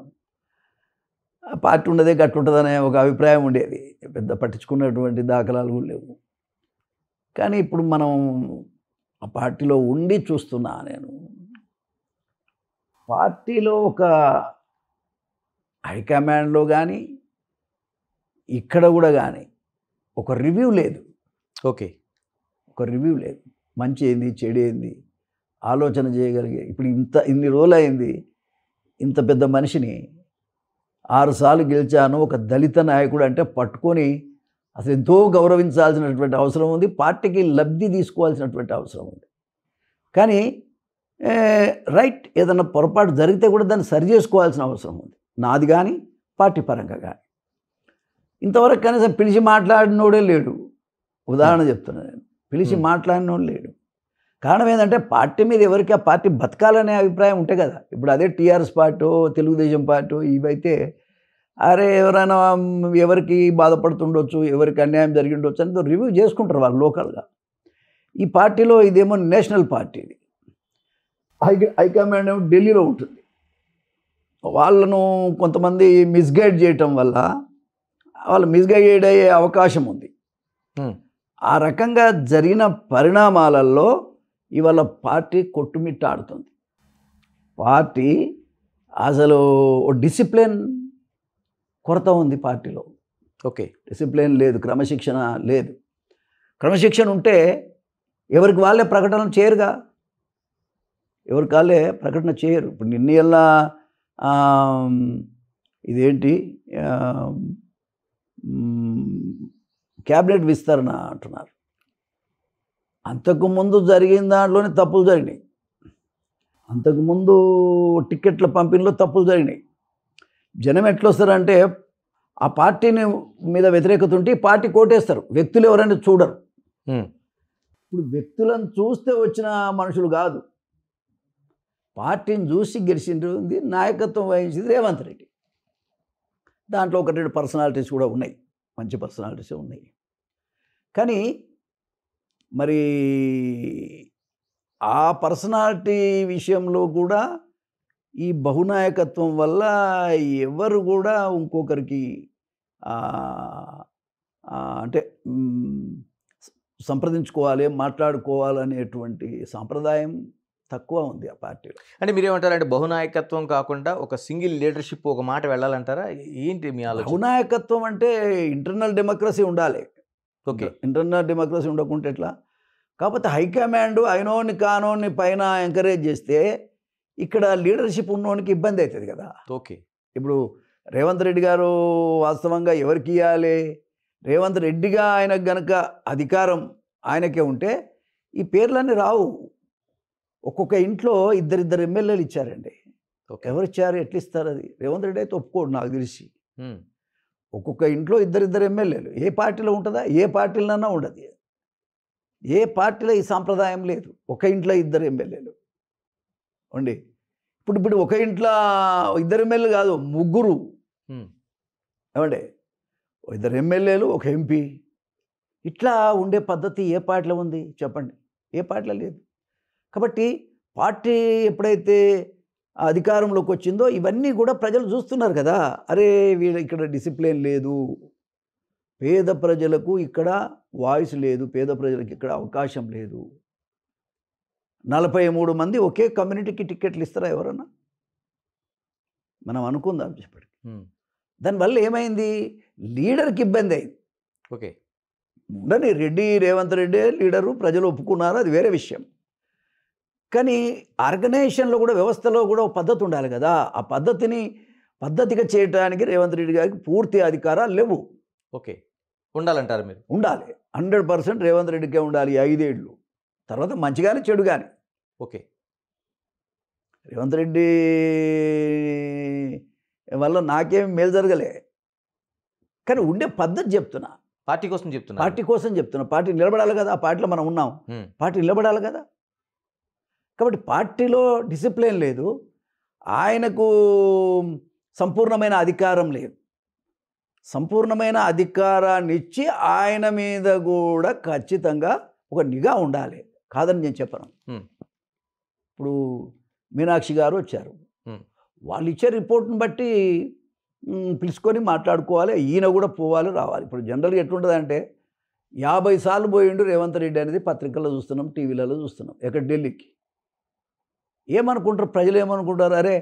ఆ పార్టీ ఉన్నదే గట్టుంటుందనే ఒక అభిప్రాయం ఉండేది. పెద్ద పట్టించుకున్నటువంటి దాఖలాలు కూడా లేవు. కానీ ఇప్పుడు మనం ఆ పార్టీలో ఉండి చూస్తున్నా నేను, పార్టీలో ఒక హైకమాండ్లో కానీ ఇక్కడ కూడా కానీ ఒక రివ్యూ లేదు. ఓకే, ఒక రివ్యూ లేదు. మంచి ఏంది, చెడు ఏంది ఆలోచన చేయగలిగే. ఇప్పుడు ఇన్ని రోజులు అయింది, ఇంత పెద్ద మనిషిని 6 సార్లు గెలిచాను, ఒక దళిత నాయకుడు అంటే పట్టుకొని అసలు ఎంతో గౌరవించాల్సినటువంటి అవసరం ఉంది. పార్టీకి లబ్ధి తీసుకోవాల్సినటువంటి అవసరం ఉంది. కానీ రైట్, ఏదన్నా పొరపాటు జరిగితే కూడా దాన్ని సరి చేసుకోవాల్సిన అవసరం ఉంది, నాది కానీ పార్టీ పరంగా కానీ. ఇంతవరకు కనీసం పిలిచి మాట్లాడినోడే లేడు. ఉదాహరణ చెప్తున్నాను నేను, పిలిచి మాట్లాడినోడు లేడు. కారణం ఏంటంటే పార్టీ మీద ఎవరికి ఆ పార్టీ బతకాలనే అభిప్రాయం ఉంటే కదా. ఇప్పుడు అదే టీఆర్ఎస్ పార్టీ, తెలుగుదేశం పార్టీ ఇవైతే అరే ఎవరైనా ఎవరికి బాధపడుతుండొచ్చు, ఎవరికి అన్యాయం జరిగి ఉండొచ్చు అని రివ్యూ చేసుకుంటారు వాళ్ళు లోకల్గా. ఈ పార్టీలో ఇదేమో నేషనల్ పార్టీ, ఇది హైకమాండ్ ఏమో ఢిల్లీలో ఉంటుంది. వాళ్ళను కొంతమంది మిస్గైడ్ చేయటం వల్ల వాళ్ళు మిస్గైడ్ అయ్యే అవకాశం ఉంది. ఆ రకంగా జరిగిన పరిణామాలలో ఇవాళ పార్టీ కొట్టుమిట్టాడుతుంది. పార్టీ అసలు డిసిప్లిన్ కొరత ఉంది పార్టీలో. ఓకే, డిసిప్లిన్ లేదు, క్రమశిక్షణ లేదు. క్రమశిక్షణ ఉంటే ఎవరికి వాళ్ళే ప్రకటన చేయరుగా, ఎవరికి వాళ్ళే ప్రకటన చేయరు. ఇప్పుడు నిన్న ఇదేంటి క్యాబినెట్ విస్తరణ అంటున్నారు. అంతకుముందు జరిగిన దాంట్లోనే తప్పులు జరిగినాయి. అంతకుముందు టికెట్ల పంపిణీలో తప్పులు జరిగినాయి. జనం ఎట్లొస్తారంటే ఆ పార్టీని మీద వ్యతిరేకత ఉంటే పార్టీ కోటేస్తారు, వ్యక్తులు ఎవరైనా చూడరు. ఇప్పుడు వ్యక్తులను చూస్తే వచ్చిన మనుషులు కాదు, పార్టీని చూసి గెలిచింది, నాయకత్వం వహించింది రేవంత్ రెడ్డి. దాంట్లో 1-2 పర్సనాలిటీస్ కూడా ఉన్నాయి, మంచి పర్సనాలిటీస్ ఉన్నాయి. కానీ మరి ఆ పర్సనాలిటీ విషయంలో కూడా ఈ బహునాయకత్వం వల్ల ఎవరు కూడా ఇంకొకరికి అంటే సంప్రదించుకోవాలి, మాట్లాడుకోవాలనేటువంటి సాంప్రదాయం తక్కువ ఉంది ఆ పార్టీలో. అంటే మీరేమంటారంటే బహునాయకత్వం కాకుండా ఒక సింగిల్ లీడర్షిప్ ఒక మాట వెళ్ళాలంటారా? ఏంటి మీ ఆలోచన? బహునాయకత్వం అంటే ఇంటర్నల్ డెమోక్రసీ ఉండాలి. ఓకే. ఇంటర్నల్ డెమోక్రసీ ఉండకుంటే ఎట్లా? కాకపోతే హైకమాండ్ అయినోని కానోని పైన ఎంకరేజ్ చేస్తే ఇక్కడ లీడర్షిప్ ఉన్నోనికి ఇబ్బంది అవుతుంది కదా. ఓకే. ఇప్పుడు రేవంత్ రెడ్డి గారు వాస్తవంగా ఎవరికి ఇవ్వాలి? రేవంత్ రెడ్డిగా ఆయనకు గనక అధికారం ఆయనకే ఉంటే ఈ పేర్లన్నీ రావు. ఒక్కొక్క ఇంట్లో ఇద్దరిద్దరు ఎమ్మెల్యేలు ఇచ్చారండి. ఎవరు ఇచ్చారు? ఎట్లా ఇస్తారు? అది రేవంత్ రెడ్డి అయితే ఒప్పుకోడు నాకు తెలిసి. ఒక్కొక్క ఇంట్లో ఇద్దరిద్దరు ఎమ్మెల్యేలు ఏ పార్టీలో ఉంటుందా? ఏ పార్టీలోనన్నా ఉండదు. ఏ పార్టీలో ఈ సాంప్రదాయం లేదు. ఒక ఇంట్లో ఇద్దరు ఎమ్మెల్యేలు ఉండి ఇప్పుడు ఒక ఇంట్లో ఇద్దరు ఎమ్మెల్యేలు కాదు, ముగ్గురు. ఏమండి, ఇద్దరు ఎమ్మెల్యేలు, ఒక ఎంపీ. ఇట్లా ఉండే పద్ధతి ఏ పార్టీలో ఉంది చెప్పండి? ఏ పార్టీలో లేదు. కాబట్టి పార్టీ ఎప్పుడైతే అధికారంలోకి వచ్చిందో ఇవన్నీ కూడా ప్రజలు చూస్తున్నారు కదా. అరే వీళ్ళ ఇక్కడ డిసిప్లిన్ లేదు, పేద ప్రజలకు ఇక్కడ వాయిస్ లేదు, పేద ప్రజలకు ఇక్కడ అవకాశం లేదు. 43 మంది ఒకే కమ్యూనిటీకి టికెట్లు ఇస్తారా ఎవరన్నా? మనం అనుకుందాం చెప్పండి. దానివల్ల ఏమైంది? లీడర్కి ఇబ్బంది అయింది. ఓకే. ఉండని రెడ్డి, రేవంత్ రెడ్డి లీడరు, ప్రజలు ఒప్పుకున్నారు, అది వేరే విషయం. కానీ ఆర్గనైజేషన్లో కూడా, వ్యవస్థలో కూడా ఒక పద్ధతి ఉండాలి కదా. ఆ పద్ధతిగా చేయడానికి రేవంత్ రెడ్డి గారికి పూర్తి అధికారాలు లేవు. ఓకే. ఉండాలంటారు మీరు? ఉండాలి. 100% రేవంత్ రెడ్డికే ఉండాలి 5 ఏళ్ళు. తర్వాత మంచి కానీ చెడు కానీ. ఓకే. రేవంత్ రెడ్డి వల్ల నాకేం మేలు జరగలే, కానీ ఉండే పద్ధతి చెప్తున్నా. పార్టీ కోసం చెప్తున్నా. పార్టీ నిలబడాలి కదా. ఆ పార్టీలో మనం ఉన్నాం, పార్టీ నిలబడాలి కదా. కాబట్టి పార్టీలో డిసిప్లిన్ లేదు, ఆయనకు సంపూర్ణమైన అధికారం లేదు. సంపూర్ణమైన అధికారాన్ని ఇచ్చి ఆయన మీద కూడా ఖచ్చితంగా ఒక నిఘా ఉండాలి. కాదని నేను చెప్పను. ఇప్పుడు మీనాక్షి గారు వచ్చారు, వాళ్ళు ఇచ్చే రిపోర్ట్ని బట్టి పిలుచుకొని మాట్లాడుకోవాలి. ఈయన కూడా పోవాలి, రావాలి. ఇప్పుడు జనరల్గా ఎట్లుంటుందంటే 50 సార్లు పోయిండు రేవంత్ రెడ్డి అనేది పత్రికల్లో చూస్తున్నాం, టీవీలలో చూస్తున్నాం. ఎక్కడ? ఢిల్లీకి. ఏమనుకుంటారు ప్రజలు? ఏమనుకుంటారు? అరే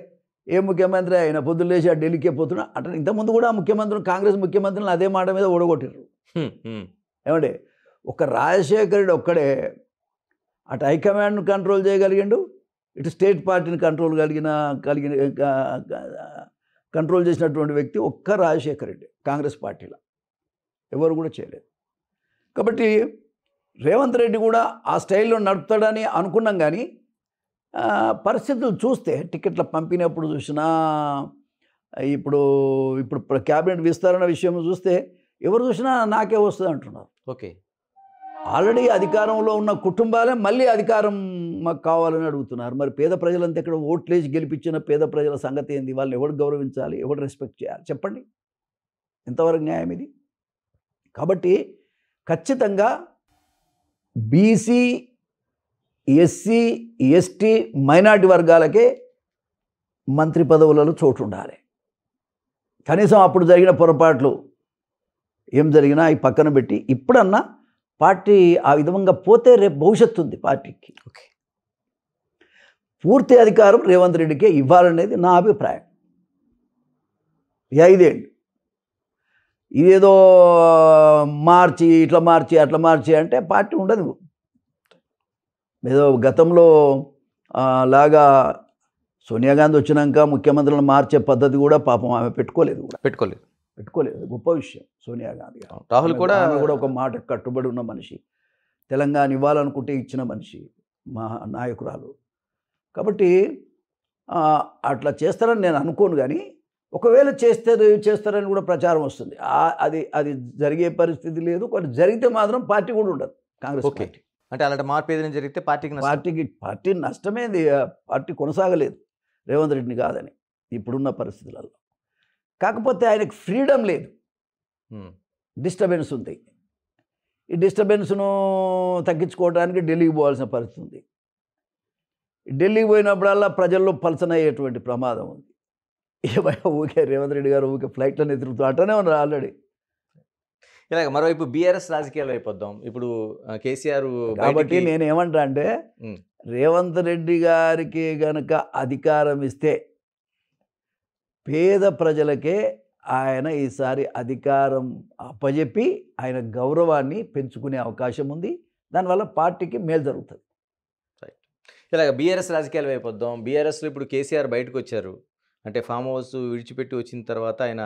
ఏ ముఖ్యమంత్రి అయినా పొద్దున్న లేచి ఆ ఢిల్లీకే పోతున్నా అంటే. ఇంతకుముందు కూడా ముఖ్యమంత్రులు, కాంగ్రెస్ ముఖ్యమంత్రులను అదే మాట మీద ఓడగొట్టారు. ఏమంటే ఒక రాజశేఖర రెడ్డి ఒక్కడే అటు హైకమాండ్ను కంట్రోల్ చేయగలిగిండు, ఇటు స్టేట్ పార్టీని కంట్రోల్ చేసినటువంటి వ్యక్తి ఒక్క రాజశేఖర రెడ్డి కాంగ్రెస్ పార్టీలో. ఎవరు కూడా చేయలేదు. కాబట్టి రేవంత్ రెడ్డి కూడా ఆ స్టైల్లో నడుపుతాడని అనుకున్నాం. కానీ పరిస్థితులు చూస్తే, టికెట్ల పంపినప్పుడు చూసినా, ఇప్పుడు క్యాబినెట్ విస్తరణ విషయం చూస్తే ఎవరు చూసినా నాకే వస్తుంది అంటున్నారు. ఓకే. ఆల్రెడీ అధికారంలో ఉన్న కుటుంబాలే మళ్ళీ అధికారం మాకు కావాలని అడుగుతున్నారు. మరి పేద ప్రజలంతా ఇక్కడ ఓట్లేసి గెలిపించిన పేద ప్రజల సంగతి ఏంది? వాళ్ళని ఎవరు గౌరవించాలి, ఎవరు రెస్పెక్ట్ చేయాలి చెప్పండి? ఎంతవరకు న్యాయం ఇది? కాబట్టి ఖచ్చితంగా బీసీ, ఎస్సీ, ఎస్టీ, మైనార్టీ వర్గాలకే మంత్రి పదవులలో చోటు ఉండాలి. కనీసం అప్పుడు జరిగిన పొరపాట్లు ఏం జరిగినా అవి పక్కన పెట్టి ఇప్పుడన్నా పార్టీ ఆ విధంగా పోతే రేపు భవిష్యత్తు ఉంది పార్టీకి. ఓకే. పూర్తి అధికారం రేవంత్ రెడ్డికే ఇవ్వాలనేది నా అభిప్రాయం. 5 ఏళ్ళు ఇదేదో మార్చి, ఇట్లా మార్చి, అట్లా మార్చి అంటే పార్టీ ఉండదు. ఏదో గతంలో లాగా సోనియా గాంధీ వచ్చినాక ముఖ్యమంత్రులను మార్చే పద్ధతి కూడా పాపం ఆమె పెట్టుకోలేదు. గొప్ప విషయం. సోనియా గాంధీ రాహుల్ కూడా ఒక మాట కట్టుబడి ఉన్న మనిషి, తెలంగాణ ఇవ్వాలనుకుంటే ఇచ్చిన మనిషి, మా నాయకురాలు. కాబట్టి అట్లా చేస్తారని నేను అనుకోను. కానీ ఒకవేళ చేస్తారని కూడా ప్రచారం వస్తుంది. అది జరిగే పరిస్థితి లేదు. కొన్ని జరిగితే మాత్రం పార్టీ కూడా ఉండదు కాంగ్రెస్ పార్టీ. అంటే అలాంటి మార్పు ఏదైనా జరిగితే పార్టీ నష్టమేది. పార్టీ కొనసాగలేదు రేవంత్ రెడ్డిని కాదని ఇప్పుడున్న పరిస్థితులలో. కాకపోతే ఆయనకు ఫ్రీడమ్ లేదు, డిస్టర్బెన్స్ ఉంది. ఈ డిస్టర్బెన్స్ను తగ్గించుకోవడానికి ఢిల్లీకి పోవాల్సిన పరిస్థితి ఉంది. ఢిల్లీకి పోయినప్పుడల్లా ప్రజల్లో పలచనయ్యేటువంటి ప్రమాదం ఉంది. ఏమయ్యా ఊకే రేవంత్ రెడ్డి గారు ఊకే ఫ్లైట్లోనే తిరుగుతూ అట్టనే ఉన్నారు ఆల్రెడీ. ఇలాగ మరోవైపు బీఆర్ఎస్ రాజకీయాలు అయిపోద్దాం. ఇప్పుడు కేసీఆర్ కాబట్టి నేనేమంటా అంటే రేవంత్ రెడ్డి గారికి గనక అధికారం ఇస్తే పేద ప్రజలకే ఆయన ఈసారి అధికారం అప్పజెప్పి ఆయన గౌరవాన్ని పెంచుకునే అవకాశం ఉంది. దానివల్ల పార్టీకి మేలు జరుగుతుంది. ఇలాగ బీఆర్ఎస్ రాజకీయాలు అయిపోద్దాం. బీఆర్ఎస్లో ఇప్పుడు కేసీఆర్ బయటకు వచ్చారు. అంటే ఫామ్ హౌస్ విడిచిపెట్టి వచ్చిన తర్వాత ఆయన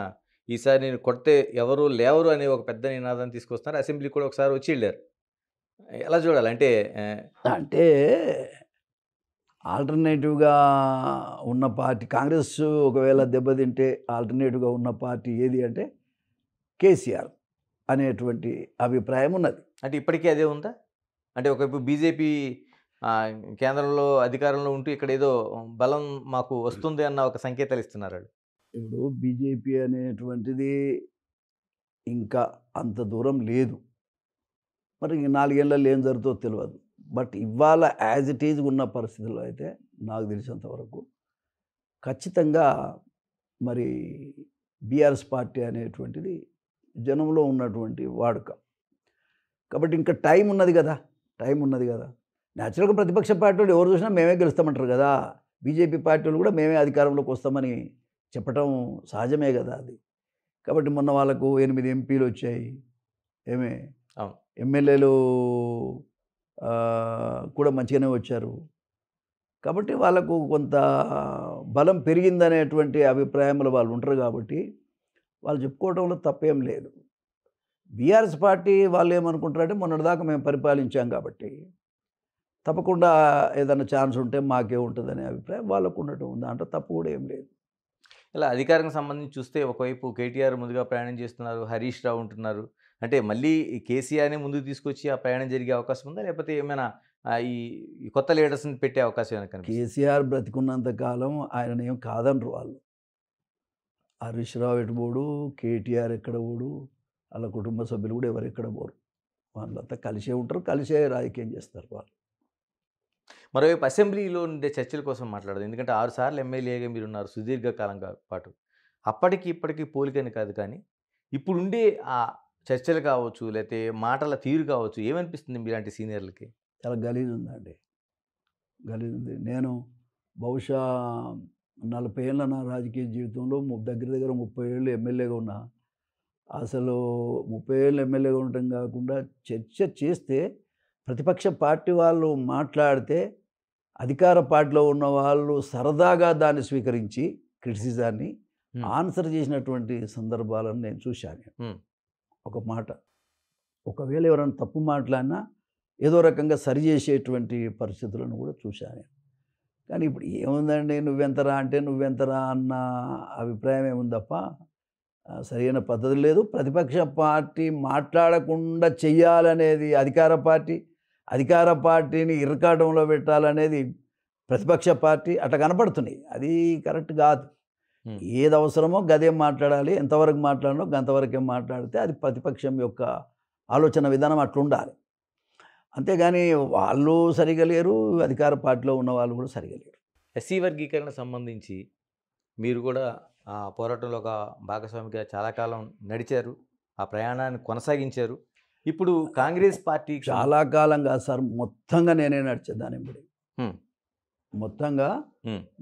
ఈసారి నేను కొడితే ఎవరు లేవరు అనే ఒక పెద్ద నినాదాన్ని తీసుకొస్తున్నారు. అసెంబ్లీ కూడా ఒకసారి వచ్చి వెళ్ళారు. ఎలా చూడాలి అంటే అంటే ఆల్టర్నేటివ్గా ఉన్న పార్టీ కాంగ్రెస్ ఒకవేళ దెబ్బతింటే ఆల్టర్నేటివ్గా ఉన్న పార్టీ ఏది అంటే కేసీఆర్ అనేటువంటి అభిప్రాయం ఉన్నది. అంటే ఇప్పటికీ అదే ఉందా? అంటే ఒకవైపు బీజేపీ కేంద్రంలో అధికారంలో ఉంటూ ఇక్కడ ఏదో బలం మాకు వస్తుంది అన్న ఒక సంకేతాలు ఇస్తున్నారు. ఇప్పుడు బీజేపీ అనేటువంటిది ఇంకా అంత దూరం లేదు. మరి 4 ఏళ్ళలో ఏం జరుగుతుందో తెలియదు. బట్ ఇవాళ యాజ్ ఇట్ ఈజ్ ఉన్న పరిస్థితుల్లో అయితే నాకు తెలిసినంత వరకు ఖచ్చితంగా మరి బీఆర్ఎస్ పార్టీ అనేటువంటిది జనంలో ఉన్నటువంటి వాడుక. కాబట్టి ఇంకా టైం ఉన్నది కదా. న్యాచురల్గా ప్రతిపక్ష పార్టీ వాళ్ళు ఎవరు చూసినా మేమే గెలుస్తామంటారు కదా. బీజేపీ పార్టీ వాళ్ళు కూడా మేమే అధికారంలోకి వస్తామని చెప్పటం సహజమే కదా అది. కాబట్టి మొన్న వాళ్ళకు 8 ఎంపీలు వచ్చాయి. ఎమ్మెల్యేలు కూడా మంచిగానే వచ్చారు. కాబట్టి వాళ్ళకు కొంత బలం పెరిగిందనేటువంటి అభిప్రాయంలో వాళ్ళు ఉంటారు. కాబట్టి వాళ్ళు చెప్పుకోవడంలో తప్పేం లేదు. బీఆర్ఎస్ పార్టీ వాళ్ళు ఏమనుకుంటారంటే మొన్నటిదాకా మేము పరిపాలించాం కాబట్టి తప్పకుండా ఏదైనా ఛాన్స్ ఉంటే మాకే ఉంటుందనే అభిప్రాయం వాళ్ళకు ఉండటం. దాంట్లో తప్పు కూడా ఏం లేదు. ఇలా అధికారానికి సంబంధించి చూస్తే ఒకవైపు కేటీఆర్ ముందుగా ప్రయాణం చేస్తున్నారు, హరీష్ రావు ఉంటున్నారు. అంటే మళ్ళీ కేసీఆర్ని ముందుకు తీసుకొచ్చి ఆ ప్రయాణం జరిగే అవకాశం ఉందా? లేకపోతే ఏమైనా ఈ కొత్త లీడర్స్ని పెట్టే అవకాశం ఏమైనా కనిపిస్తుందా? కేసీఆర్ బ్రతికున్నంత కాలం ఆయన ఏం కాదనరు వాళ్ళు. హరీష్ రావు ఎటు పోడు, కేటీఆర్ ఎక్కడ పోడు, వాళ్ళ కుటుంబ సభ్యులు కూడా ఎవరు ఎక్కడ పోరు. వాళ్ళంతా కలిసే ఉంటారు, కలిసే రాజకీయం చేస్తారు వాళ్ళు. మరోవైపు అసెంబ్లీలో ఉండే చర్చల కోసం మాట్లాడదు. ఎందుకంటే 6 సార్లు ఎమ్మెల్యేగా మీరున్నారు సుదీర్ఘకాలం పాటు. అప్పటికి ఇప్పటికీ పోలికని కాదు, కానీ ఇప్పుడుండే ఆ చర్చలు కావచ్చు, లేకపోతే మాటల తీరు కావచ్చు, ఏమనిపిస్తుంది మీలాంటి సీనియర్లకి? చాలా గలీజ్ ఉందండి. నేను బహుశా 40 ఏళ్ళ నా రాజకీయ జీవితంలో దగ్గర 30 ఏళ్ళు ఎమ్మెల్యేగా ఉన్నా. అసలు 30 ఏళ్ళు ఎమ్మెల్యేగా ఉండటం కాకుండా చర్చ చేస్తే ప్రతిపక్ష పార్టీ వాళ్ళు మాట్లాడితే అధికార పార్టీలో ఉన్న వాళ్ళు సరదాగా దాన్ని స్వీకరించి క్రిటిసిజాన్ని ఆన్సర్ చేసినటువంటి సందర్భాలను నేను చూశాను. ఒక మాట ఒకవేళ ఎవరైనా తప్పు మాట్లాడినా ఏదో రకంగా సరిచేసేటువంటి పరిస్థితులను కూడా చూశాను. కానీ ఇప్పుడు ఏముందండి, నువ్వెంతరా అంటే నువ్వెంతరా అన్న అభిప్రాయం ఏముంది తప్ప సరైన పద్ధతి లేదు. ప్రతిపక్ష పార్టీ మాట్లాడకుండా చెయ్యాలనేది అధికార పార్టీని ఇరకాటంలో పెట్టాలనేది ప్రతిపక్ష పార్టీ అట్లా కనపడుతున్నాయి. అది కరెక్ట్ కాదు. ఏది అవసరమో గదేం మాట్లాడాలి, ఎంతవరకు మాట్లాడనో అంతవరకే మాట్లాడితే అది ప్రతిపక్షం యొక్క ఆలోచన విధానం అట్లుండాలి. అంతేగాని వాళ్ళు సరిగా లేరు, అధికార పార్టీలో ఉన్న వాళ్ళు కూడా సరిగా లేరు. ఎస్సీ వర్గీకరణ సంబంధించి మీరు కూడా ఆ పోరాటంలో ఒక భాగస్వామిగా చాలా కాలం నడిచారు, ఆ ప్రయాణాన్ని కొనసాగించారు. ఇప్పుడు కాంగ్రెస్ పార్టీ చాలా కాలంగా సార్ మొత్తంగా నేనే నడిచాను. దాని మొత్తంగా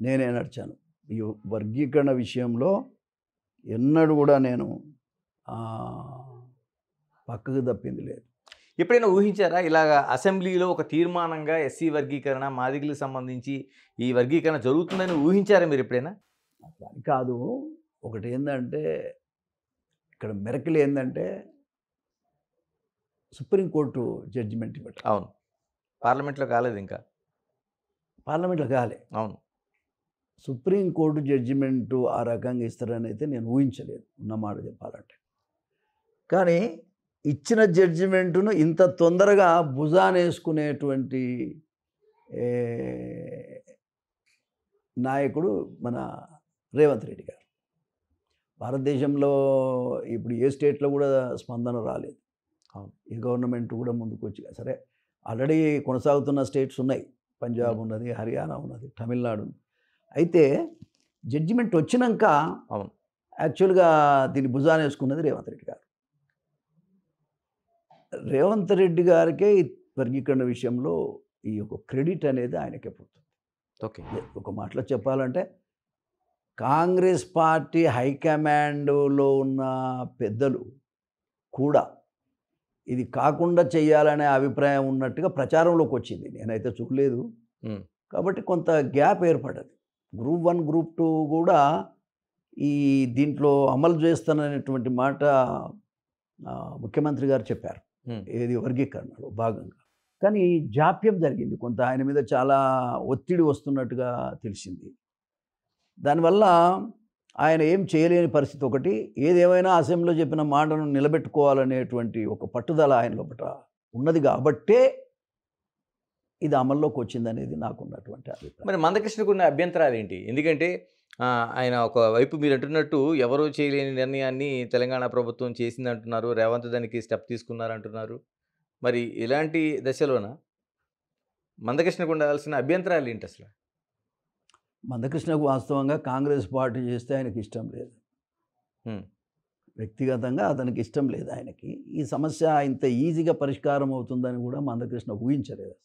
నేనే నడిచాను. ఈ వర్గీకరణ విషయంలో ఎన్నడూ కూడా నేను పక్కకు తప్పింది లేదు. ఎప్పుడైనా ఊహించారా ఇలాగా అసెంబ్లీలో ఒక తీర్మానంగా ఎస్సీ వర్గీకరణ, మాదిగలకు సంబంధించి ఈ వర్గీకరణ జరుగుతుందని ఊహించారా మీరు ఎప్పుడైనా? అట్లా కాదు. ఒకటి ఏంటంటే ఇక్కడ మెరకలు ఏంటంటే సుప్రీంకోర్టు జడ్జిమెంట్ ఇవ్వటం. అవును, పార్లమెంట్లో కాలేదు, ఇంకా పార్లమెంట్లో కాలే. అవును, సుప్రీంకోర్టు జడ్జిమెంటు ఆ రకంగా ఇస్తారని అయితే నేను ఊహించలేదు, ఉన్నమాట చెప్పాలంటే. కానీ ఇచ్చిన జడ్జిమెంటును ఇంత తొందరగా భుజానేసుకునేటువంటి నాయకుడు మన రేవంత్ రెడ్డి గారు. భారతదేశంలో ఇప్పుడు ఏ స్టేట్లో కూడా స్పందన రాలేదు. అవును. ఈ గవర్నమెంట్ కూడా ముందుకు వచ్చి సరే ఆల్రెడీ కొనసాగుతున్న స్టేట్స్ ఉన్నాయి, పంజాబ్ ఉన్నది, హర్యానా ఉన్నది, తమిళనాడు ఉంది. అయితే జడ్జిమెంట్ వచ్చినాక అవును. యాక్చువల్గా దీన్ని భుజాన వేసుకున్నది రేవంత్ రెడ్డి గారు. రేవంత్ రెడ్డి గారికే ఈ వర్గీకరణ విషయంలో ఈ యొక్క క్రెడిట్ అనేది ఆయనకే పోతుంది. ఓకే. ఒక మాటలో చెప్పాలంటే కాంగ్రెస్ పార్టీ హైకమాండ్లో ఉన్న పెద్దలు కూడా ఇది కాకుండా చేయాలనే అభిప్రాయం ఉన్నట్టుగా ప్రచారంలోకి వచ్చింది. నేనైతే చూడలేదు. కాబట్టి కొంత గ్యాప్ ఏర్పడ్డది. గ్రూప్ 1, గ్రూప్ 2 కూడా ఈ దీంట్లో అమలు చేస్తాననేటువంటి మాట ముఖ్యమంత్రి గారు చెప్పారు, ఏది వర్గీకరణలో భాగంగా. కానీ జాప్యం జరిగింది కొంత, ఆయన మీద చాలా ఒత్తిడి వస్తున్నట్టుగా తెలిసింది. దానివల్ల ఆయన ఏం చేయలేని పరిస్థితి ఒకటి, ఏదేమైనా అసెంబ్లీలో చెప్పిన మాటను నిలబెట్టుకోవాలనేటువంటి ఒక పట్టుదల ఆయన లోపల ఉన్నది కాబట్టే ఇది అమల్లోకి వచ్చిందనేది నాకున్నటువంటి అభిప్రాయం. మరి మందకృష్ణకు ఉన్న అభ్యంతరాలు ఏంటి? ఎందుకంటే ఆయన ఒకవైపు మీరు అంటున్నట్టు ఎవరూ చేయలేని నిర్ణయాన్ని తెలంగాణ ప్రభుత్వం చేసిందంటున్నారు, రేవంత్ దానికి స్టెప్ తీసుకున్నారంటున్నారు. మరి ఇలాంటి దశలోన మందకృష్ణకు ఉండాల్సిన అభ్యంతరాలు ఏంటి అసలు? మందకృష్ణకు వాస్తవంగా కాంగ్రెస్ పార్టీ చేస్తే ఆయనకి ఇష్టం లేదు. వ్యక్తిగతంగా అతనికి ఇష్టం లేదు ఆయనకి. ఈ సమస్య ఇంత ఈజీగా పరిష్కారం అవుతుందని కూడా మందకృష్ణ ఊహించలేదు.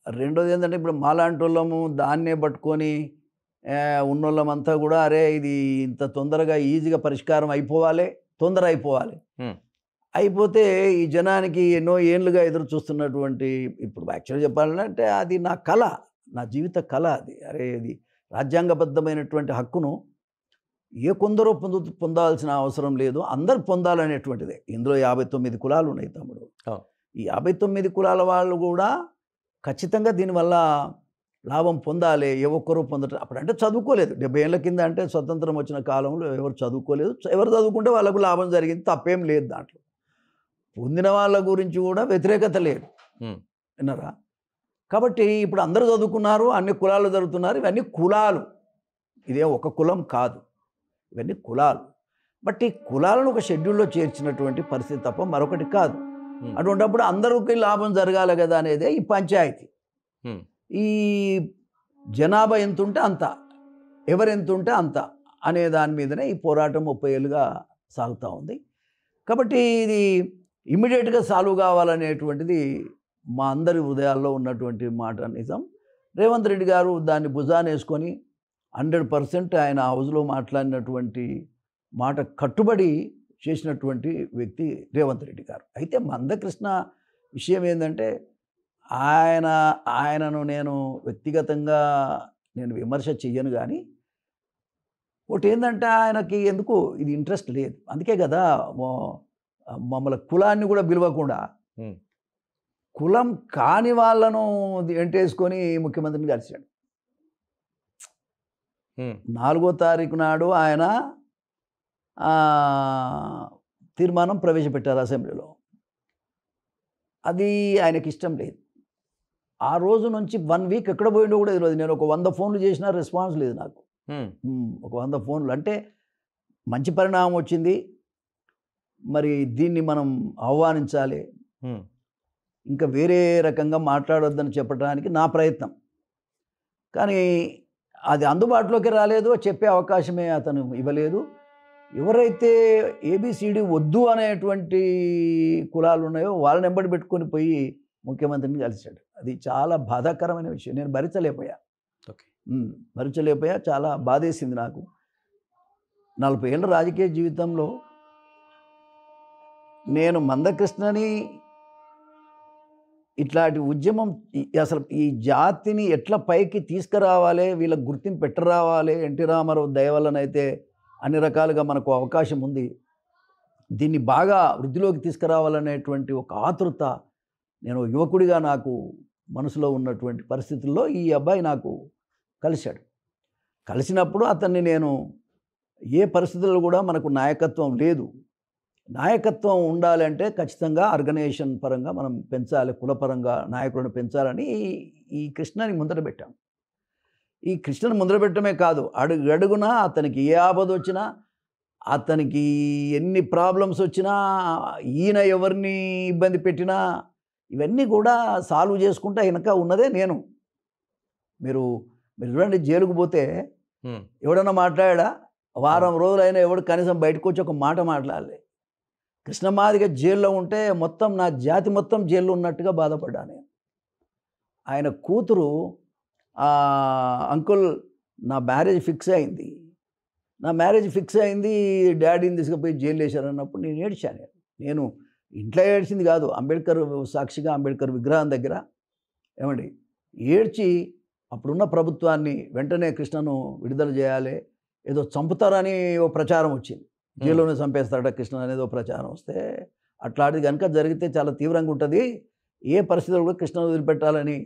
రెండోది ఏంటంటే ఇప్పుడు మాలాంటి వాళ్ళము దాన్నే పట్టుకొని ఉన్నోళ్ళమంతా కూడా అరే ఇది ఇంత తొందరగా ఈజీగా పరిష్కారం అయిపోవాలి, తొందర అయిపోవాలి, అయిపోతే ఈ జనానికి ఎన్నో ఏళ్ళుగా ఎదురు చూస్తున్నటువంటి, ఇప్పుడు యాక్చువల్గా చెప్పాలంటే అది నా కళ, నా జీవిత కళ అది. అరే ఇది రాజ్యాంగబద్ధమైనటువంటి హక్కును ఏ కొందరో పొందాల్సిన అవసరం లేదు, అందరు పొందాలనేటువంటిదే. ఇందులో 59 కులాలు ఉన్నాయి తమ్ముడు. ఈ 59 కులాల వాళ్ళు కూడా ఖచ్చితంగా దీనివల్ల లాభం పొందాలి. ఏ ఒక్కరూ పొందటం అప్పుడంటే చదువుకోలేదు, 70 ఏళ్ళ కింద అంటే స్వతంత్రం వచ్చిన కాలంలో ఎవరు చదువుకోలేదు. ఎవరు చదువుకుంటే వాళ్ళకు లాభం జరిగింది, తప్పేం లేదు దాంట్లో. పొందిన వాళ్ళ గురించి కూడా వ్యతిరేకత లేదు, విన్నారా? కాబట్టి ఇప్పుడు అందరూ చదువుకున్నారు, అన్ని కులాలు జరుగుతున్నారు. ఇవన్నీ కులాలు, ఇదే ఒక కులం కాదు, ఇవన్నీ కులాలు. బట్ ఈ కులాలను ఒక షెడ్యూల్లో చేర్చినటువంటి పరిస్థితి తప్ప మరొకటి కాదు. అటువంటిప్పుడు అందరికీ లాభం జరగాలి కదా అనేదే ఈ పంచాయతీ. ఈ జనాభా ఎంత ఉంటే అంత, ఎవరెంత ఉంటే అంత అనే దాని మీదనే ఈ పోరాటం 30 ఏళ్ళుగా సాగుతూ ఉంది. కాబట్టి ఇది ఇమ్మీడియట్గా సాల్వ్ కావాలనేటువంటిది మా అందరి హృదయాల్లో ఉన్నటువంటి మాట నిజం. రేవంత్ రెడ్డి గారు దాన్ని భుజాన వేసుకొని 100% ఆయన హౌస్లో మాట్లాడినటువంటి మాట కట్టుబడి చేసినటువంటి వ్యక్తి రేవంత్ రెడ్డి గారు. అయితే మందకృష్ణ విషయం ఏంటంటే ఆయనను నేను వ్యక్తిగతంగా నేను విమర్శ చెయ్యను, కానీ ఒకటి ఏంటంటే ఆయనకి ఎందుకు ఇది ఇంట్రెస్ట్ లేదు. అందుకే కదా మమ్మల్ని కులాన్ని కూడా పిలవకుండా కులం కాని వాళ్ళను ఎంటేసుకొని ముఖ్యమంత్రిని కలిశాడు. 4వ తారీఖు నాడు ఆయన తీర్మానం ప్రవేశపెట్టారు అసెంబ్లీలో. అది ఆయనకి ఇష్టం లేదు. ఆ రోజు నుంచి 1 వీక్ ఎక్కడ పోయిండో కూడా తెలియదు. నేను ఒక 100 ఫోన్లు చేసినా రెస్పాన్స్ లేదు నాకు. ఒక 100 ఫోన్లు అంటే మంచి పరిణామం వచ్చింది, మరి దీన్ని మనం ఆహ్వానించాలి, ఇంకా వేరే రకంగా మాట్లాడొద్దని చెప్పడానికి నా ప్రయత్నం. కానీ అది అందుబాటులోకి రాలేదు, చెప్పే అవకాశమే అతను ఇవ్వలేదు. ఎవరైతే ABCD వద్దు అనేటువంటి కులాలు ఉన్నాయో వాళ్ళని వెంబడి పెట్టుకొని పోయి ముఖ్యమంత్రిని కలిశాడు. అది చాలా బాధాకరమైన విషయం. నేను భరించలేకపోయా. చాలా బాధేసింది నాకు. 40 ఏళ్ళ రాజకీయ జీవితంలో నేను మందకృష్ణని ఇట్లాంటి ఉద్యమం అసలు ఈ జాతిని ఎట్లా పైకి తీసుకురావాలి, వీళ్ళకి గుర్తింపు పెట్టరావాలి, ఎన్టీ రామారావు దయ వల్లనైతే అన్ని రకాలుగా మనకు అవకాశం ఉంది, దీన్ని బాగా వృద్ధిలోకి తీసుకురావాలనేటువంటి ఒక ఆతృత నేను యువకుడిగా నాకు మనసులో ఉన్నటువంటి పరిస్థితుల్లో ఈ అబ్బాయి నాకు కలిశాడు. కలిసినప్పుడు అతన్ని నేను ఏ పరిస్థితుల్లో కూడా మనకు నాయకత్వం లేదు, నాయకత్వం ఉండాలంటే ఖచ్చితంగా ఆర్గనైజేషన్ పరంగా మనం పెంచాలి, కులపరంగా నాయకులను పెంచాలని ఈ కృష్ణని ముందర పెట్టాం. ఈ కృష్ణను ముందర పెట్టడమే కాదు, అడుగున అతనికి ఏ ఆపద వచ్చినా అతనికి ఎన్ని ప్రాబ్లమ్స్ వచ్చినా, ఈయన ఎవరిని ఇబ్బంది పెట్టినా ఇవన్నీ కూడా సాల్వ్ చేసుకుంటా వెనక ఉన్నదే నేను. మీరు చూడండి, జైలుకు పోతే ఎవడన్నా మాట్లాడా? వారం రోజులైనా ఎవడు కనీసం బయటకు వచ్చి ఒక మాట మాట్లాడలే. కృష్ణమాదిగ జైల్లో ఉంటే మొత్తం నా జాతి మొత్తం జైల్లో ఉన్నట్టుగా బాధపడ్డా నేను. ఆయన కూతురు అంకుల్ నా మ్యారేజ్ ఫిక్స్ అయింది, డాడీని తీసుకుపోయి జైలు వేశారన్నప్పుడు నేను ఏడ్చాను. నేను ఇంట్లో ఏడ్చింది కాదు, అంబేద్కర్ సాక్షిగా అంబేద్కర్ విగ్రహం దగ్గర ఏమండి ఏడ్చి అప్పుడున్న ప్రభుత్వాన్ని వెంటనే కృష్ణను విడుదల చేయాలి, ఏదో చంపుతారని ఓ ప్రచారం వచ్చింది, జైల్లోనే చంపేస్తాడట కృష్ణ అనేది ఓ ప్రచారం వస్తే, అట్లాంటిది కనుక జరిగితే చాలా తీవ్రంగా ఉంటుంది, ఏ పరిస్థితుల్లో కూడా కృష్ణను వదిలిపెట్టాలని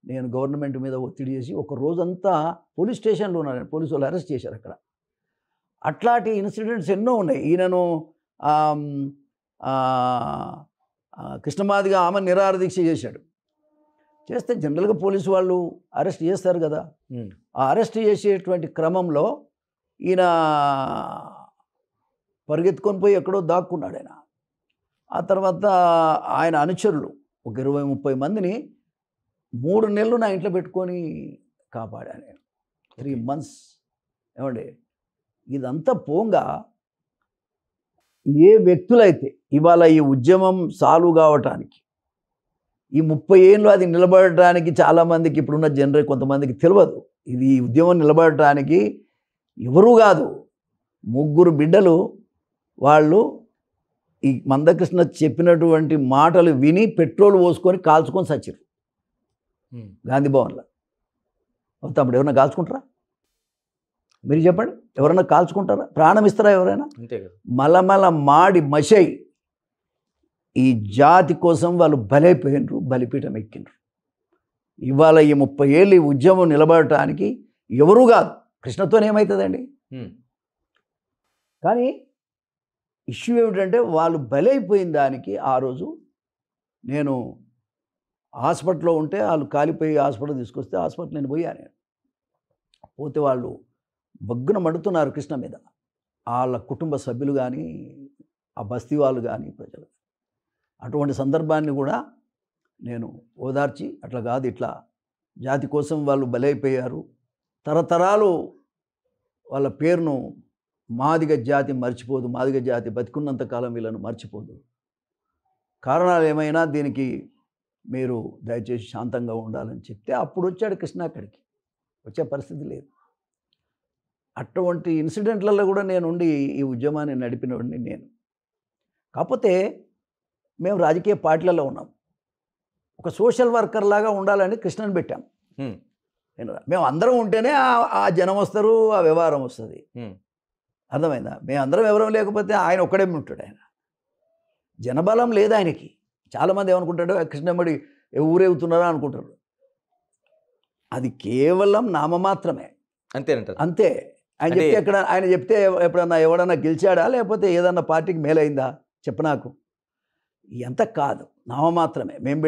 నేను గవర్నమెంట్ మీద ఒత్తిడి చేసి ఒక రోజంతా పోలీస్ స్టేషన్లో ఉన్నాను. పోలీసు వాళ్ళు అరెస్ట్ చేశారు అక్కడ. అట్లాంటి ఇన్సిడెంట్స్ ఎన్నో ఉన్నాయి. ఈయనను కృష్ణమాదిగ ఆమె నిరాహార దీక్ష చేశాడు. చేస్తే జనరల్గా పోలీసు వాళ్ళు అరెస్ట్ చేస్తారు కదా, ఆ అరెస్ట్ చేసేటువంటి క్రమంలో ఈయన పరిగెత్తుకొని పోయి ఎక్కడో దాక్కున్నాడు ఆయన. ఆ తర్వాత ఆయన అనుచరులు ఒక 20-30 మందిని 3 నెలలు నా ఇంట్లో పెట్టుకొని కాపాడాను నేను, 3 months. ఏమండి ఇదంతా పోంగా ఏ వ్యక్తులైతే ఇవాళ ఈ ఉద్యమం సాల్వ్ కావటానికి, ఈ 30 ఏళ్ళు అది నిలబడటానికి చాలామందికి ఇప్పుడున్న కొంతమందికి తెలియదు. ఇది ఈ ఉద్యమం నిలబడటానికి ఎవరూ కాదు, 3 బిడ్డలు వాళ్ళు ఈ మందకృష్ణ చెప్పినటువంటి మాటలు విని పెట్రోల్ పోసుకొని కాల్చుకొని చచ్చారు గాంధీ భవన్లో. తమ్ముడు ఎవరైనా కాల్చుకుంటారా? మీరు చెప్పండి, ఎవరైనా కాల్చుకుంటారా? ప్రాణం ఇస్తారా ఎవరైనా? అంతే కదా. మలమల మాడి మషై ఈ జాతి కోసం వాళ్ళు బలైపోయినరు, బలిపీఠం ఎక్కినరు. ఇవాళ ఈ 30 ఏళ్ళు ఈ ఉద్యమం నిలబడటానికి ఎవరూ కాదు, కృష్ణతోనే ఏమవుతుందండి? కానీ ఇష్యూ ఏమిటంటే వాళ్ళు బలైపోయిన దానికి ఆ రోజు నేను హాస్పిటల్లో ఉంటే వాళ్ళు కాలిపోయి హాస్పిటల్ తీసుకొస్తే హాస్పిటల్ నేను పోయాను. పోతే వాళ్ళు బగ్గున మండుతున్నారు కృష్ణ మీద, వాళ్ళ కుటుంబ సభ్యులు కానీ ఆ బస్తీ వాళ్ళు కానీ ప్రజలు. అటువంటి సందర్భాన్ని కూడా నేను ఓదార్చి, అట్లా కాదు, ఇట్లా జాతి కోసం వాళ్ళు బలైపోయారు, తరతరాలు వాళ్ళ పేరును మాదిగ జాతి మర్చిపోదు, మాదిగ జాతి బతికున్నంతకాలం వీళ్ళను మర్చిపోదు. కారణాలు ఏమైనా దీనికి మీరు దయచేసి శాంతంగా ఉండాలని చెప్తే అప్పుడు వచ్చాడు కృష్ణ. అక్కడికి వచ్చే పరిస్థితి లేదు. అటువంటి ఇన్సిడెంట్లలో కూడా నేను ఉండి ఈ ఉద్యమాన్ని నడిపినవాడిని నేను. కాకపోతే మేము రాజకీయ పార్టీలలో ఉన్నాం, ఒక సోషల్ వర్కర్ లాగా ఉండాలని కృష్ణని పెట్టాం. మేము అందరం ఉంటేనే ఆ జనం వస్తారు, ఆ వ్యవహారం వస్తుంది. అర్థమైందా? మేము అందరం ఎవరం లేకపోతే ఆయన ఒక్కడే ఉంటాడు. ఆయన జనబలం లేదు ఆయనకి. చాలామంది ఏమనుకుంటాడు, కృష్ణమ్మడి ఊరేగుతున్నారా అనుకుంటారు. అది కేవలం నామమాత్రమే, అంతేనంటారు. అంతే. ఆయన చెప్తే ఆయన చెప్తే ఎప్పుడన్నా ఎవడన్నా గెలిచాడా, లేకపోతే ఏదన్నా పార్టీకి మేలైందా చెప్పు నాకు? ఎంత కాదు, నామమాత్రమే. మేము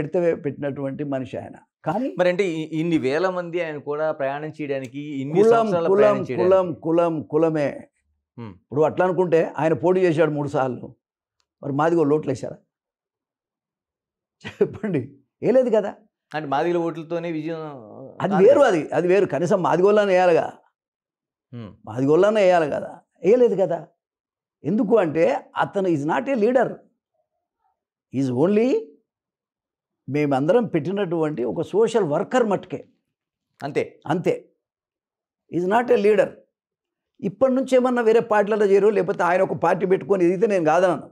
పెట్టినటువంటి మనిషి ఆయన. కానీ మరి అంటే ఇన్ని వేల మంది ఆయన కూడా ప్రయాణం చేయడానికి కులమే. ఇప్పుడు అట్లా అనుకుంటే ఆయన పోటీ చేశాడు 3 సార్లు, మరి మాదిగో లోట్లు వేశారా చెప్పండి? వేయలేదు కదా. అంటే మాదిగల ఓట్లతోనే విజయం. అది వేరు, అది వేరు. కనీసం మాదిగోళ్ళని వేయాలిగా, మాదిగోళ్ళని వేయాలి కదా, వేయలేదు కదా. ఎందుకు అంటే అతను is not a leader, is only మేమందరం పెట్టినటువంటి ఒక సోషల్ వర్కర్ మట్టుకే, అంతే. Is not a leader. ఇప్పటి నుంచి ఏమన్నా వేరే పార్టీలలో చేరు, లేకపోతే ఆయన ఒక పార్టీ పెట్టుకొని ఎదిగితే నేను కాదన్నాను.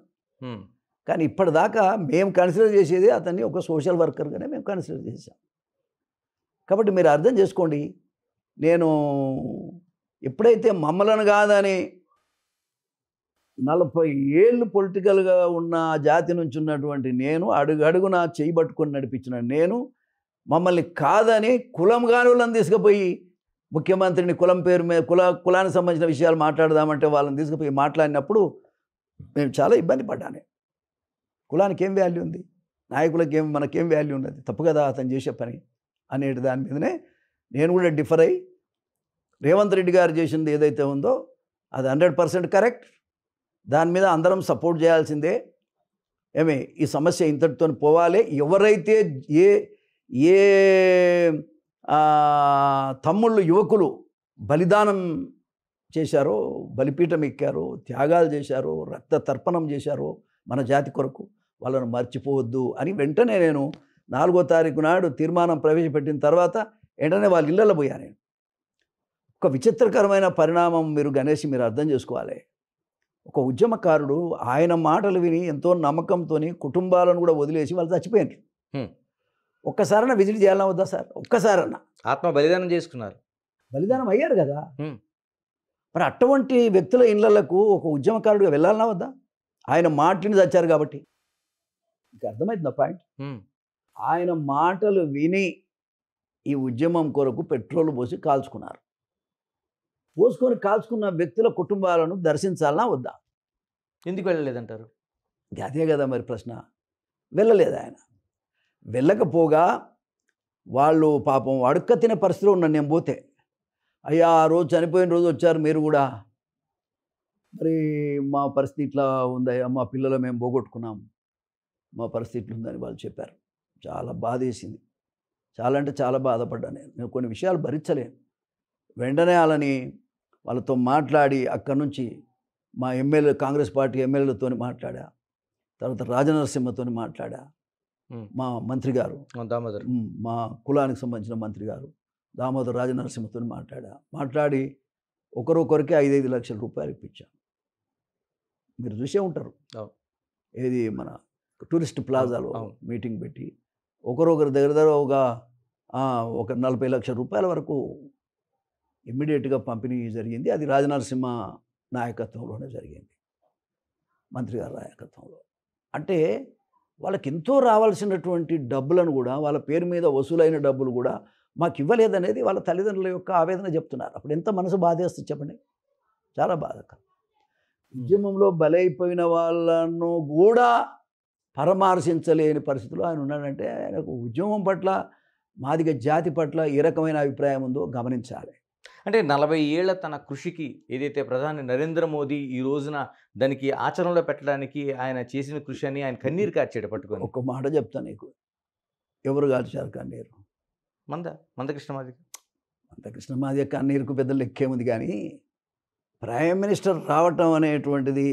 కానీ ఇప్పటిదాకా మేము కన్సిడర్ చేసేది అతన్ని ఒక సోషల్ వర్కర్గానే మేము కన్సిడర్ చేసాం. కాబట్టి మీరు అర్థం చేసుకోండి, నేను ఎప్పుడైతే మమ్మలను కాదని 40 ఏళ్ళు పొలిటికల్గా ఉన్న జాతి నుంచి ఉన్నటువంటి నేను అడుగడుగున చేయి పట్టుకొని నడిపించిన నేను, మమ్మల్ని కాదని కులం కాని వాళ్ళని తీసుకుపోయి ముఖ్యమంత్రిని కులం పేరు మీద కులానికి సంబంధించిన విషయాలు మాట్లాడదామంటే వాళ్ళని తీసుకుపోయి మాట్లాడినప్పుడు మేము చాలా ఇబ్బంది పడ్డాను. కులానికి ఏం వాల్యూ ఉంది, నాయకులకి మనకేం వాల్యూ ఉన్నది, తప్పు కదా అతను చేసే పని అనేటి దాని మీదనే నేను కూడా డిఫర్ అయ్యి, రేవంత్ రెడ్డి గారు చేసింది ఏదైతే ఉందో అది 100% కరెక్ట్, దాని మీద అందరం సపోర్ట్ చేయాల్సిందే. ఏమి ఈ సమస్య ఇంతటితో పోవాలి. ఎవరైతే ఏ ఏ తమ్ముళ్ళు యువకులు బలిదానం చేశారో, బలిపీఠం ఎక్కారో, త్యాగాలు చేశారో, రక్త తర్పణం చేశారో మన జాతి కొరకు, వాళ్ళను మర్చిపోవద్దు అని వెంటనే నేను 4వ తారీఖు నాడు తీర్మానం ప్రవేశపెట్టిన తర్వాత వెంటనే వాళ్ళ ఇళ్ళలో పోయాను. నేను ఒక విచిత్రకరమైన పరిణామం మీరు అర్థం చేసుకోవాలి. ఒక ఉద్యమకారుడు ఆయన మాటలు విని ఎంతో నమ్మకంతో కుటుంబాలను కూడా వదిలేసి వాళ్ళు చచ్చిపోయారు. ఒక్కసారన్నా విజిట్ చేయాలన్నా వద్దా సార్? ఒక్కసారన్నా ఆత్మ బలిదానం చేసుకున్నారు, బలిదానం అయ్యారు కదా. మరి అటువంటి వ్యక్తుల ఇళ్లకు ఒక ఉద్యమకారుడిగా వెళ్ళాలన్నా వద్దా? ఆయన మాటలు చచ్చారు కాబట్టి. ఇంకా అర్థమవుతుందా పాయింట్? ఆయన మాటలు విని ఈ ఉద్యమం కొరకు పెట్రోల్ పోసి కాల్చుకున్నారు. పోసుకొని కాల్చుకున్న వ్యక్తుల కుటుంబాలను దర్శించాలన్నా వద్దా? ఎందుకు వెళ్ళలేదంటారు? అదే కదా మరి ప్రశ్న. వెళ్ళలేదు ఆయన. వెళ్ళకపోగా వాళ్ళు పాపం అడుక్క తినే పరిస్థితిలో ఉన్నాను నేను పోతే. అయ్యా ఆ రోజు చనిపోయిన రోజు వచ్చారు మీరు కూడా, మరి మా పరిస్థితి ఇట్లా ఉందయ్యా, మా పిల్లలు మేము పోగొట్టుకున్నాం, మా పరిస్థితి ఇట్లా ఉందని వాళ్ళు చెప్పారు. చాలా బాధ వేసింది. చాలా అంటే చాలా బాధపడ్డాను నేను కొన్ని విషయాలు భరించలేను. వెంటనే వాళ్ళతో మాట్లాడి అక్కడి నుంచి మా ఎమ్మెల్యే, కాంగ్రెస్ పార్టీ ఎమ్మెల్యేలతో మాట్లాడా, తర్వాత రాజనరసింహతో మాట్లాడా, మా మంత్రి గారు దామోదర్, మా కులానికి సంబంధించిన మంత్రి గారు దామోదర్ రాజనరసింహతో మాట్లాడి ఒకరొకరికి 5-5 లక్షల రూపాయలు ఇప్పించాను. మీరు చూసే ఉంటారు, ఏది మన టూరిస్ట్ ప్లాజాలో మీటింగ్ పెట్టి ఒకరొకరి దగ్గర ఒక 40 లక్షల రూపాయల వరకు ఇమ్మీడియట్గా పంపిణీ జరిగింది. అది రాజనరసింహ నాయకత్వంలోనే జరిగింది, మంత్రి గారి నాయకత్వంలో. అంటే వాళ్ళకి ఎంతో రావాల్సినటువంటి డబ్బులను కూడా, వాళ్ళ పేరు మీద వసూలైన డబ్బులు కూడా మాకు ఇవ్వలేదనేది వాళ్ళ తల్లిదండ్రుల యొక్క ఆవేదన చెప్తున్నారు. అప్పుడు ఎంత మనసు బాధేస్తుంది చెప్పండి, చాలా బాధకరం. ఉద్యమంలో బలైపోయిన వాళ్ళను కూడా పరామర్శించలేని పరిస్థితిలో ఆయన ఉన్నాడంటే ఆయనకు ఉద్యమం పట్ల, మాదిగ జాతి పట్ల ఏ రకమైన అభిప్రాయం ఉందో గమనించాలి. అంటే 40 ఏళ్ల తన కృషికి ఏదైతే ప్రధాని నరేంద్ర మోదీ ఈ రోజున దానికి ఆచరణలో పెట్టడానికి ఆయన చేసిన కృషి అని ఆయన కన్నీరు కార్చాడు పట్టుకొని. ఒక మాట చెప్తాను నీకు, ఎవరు కార్చారు కన్నీరు? మందకృష్ణ మాదిగ. మందకృష్ణ మాదిగ కన్నీరుకు పెద్ద లెక్కేముంది. కానీ ప్రైమ్ మినిస్టర్ రావటం అనేటువంటిది,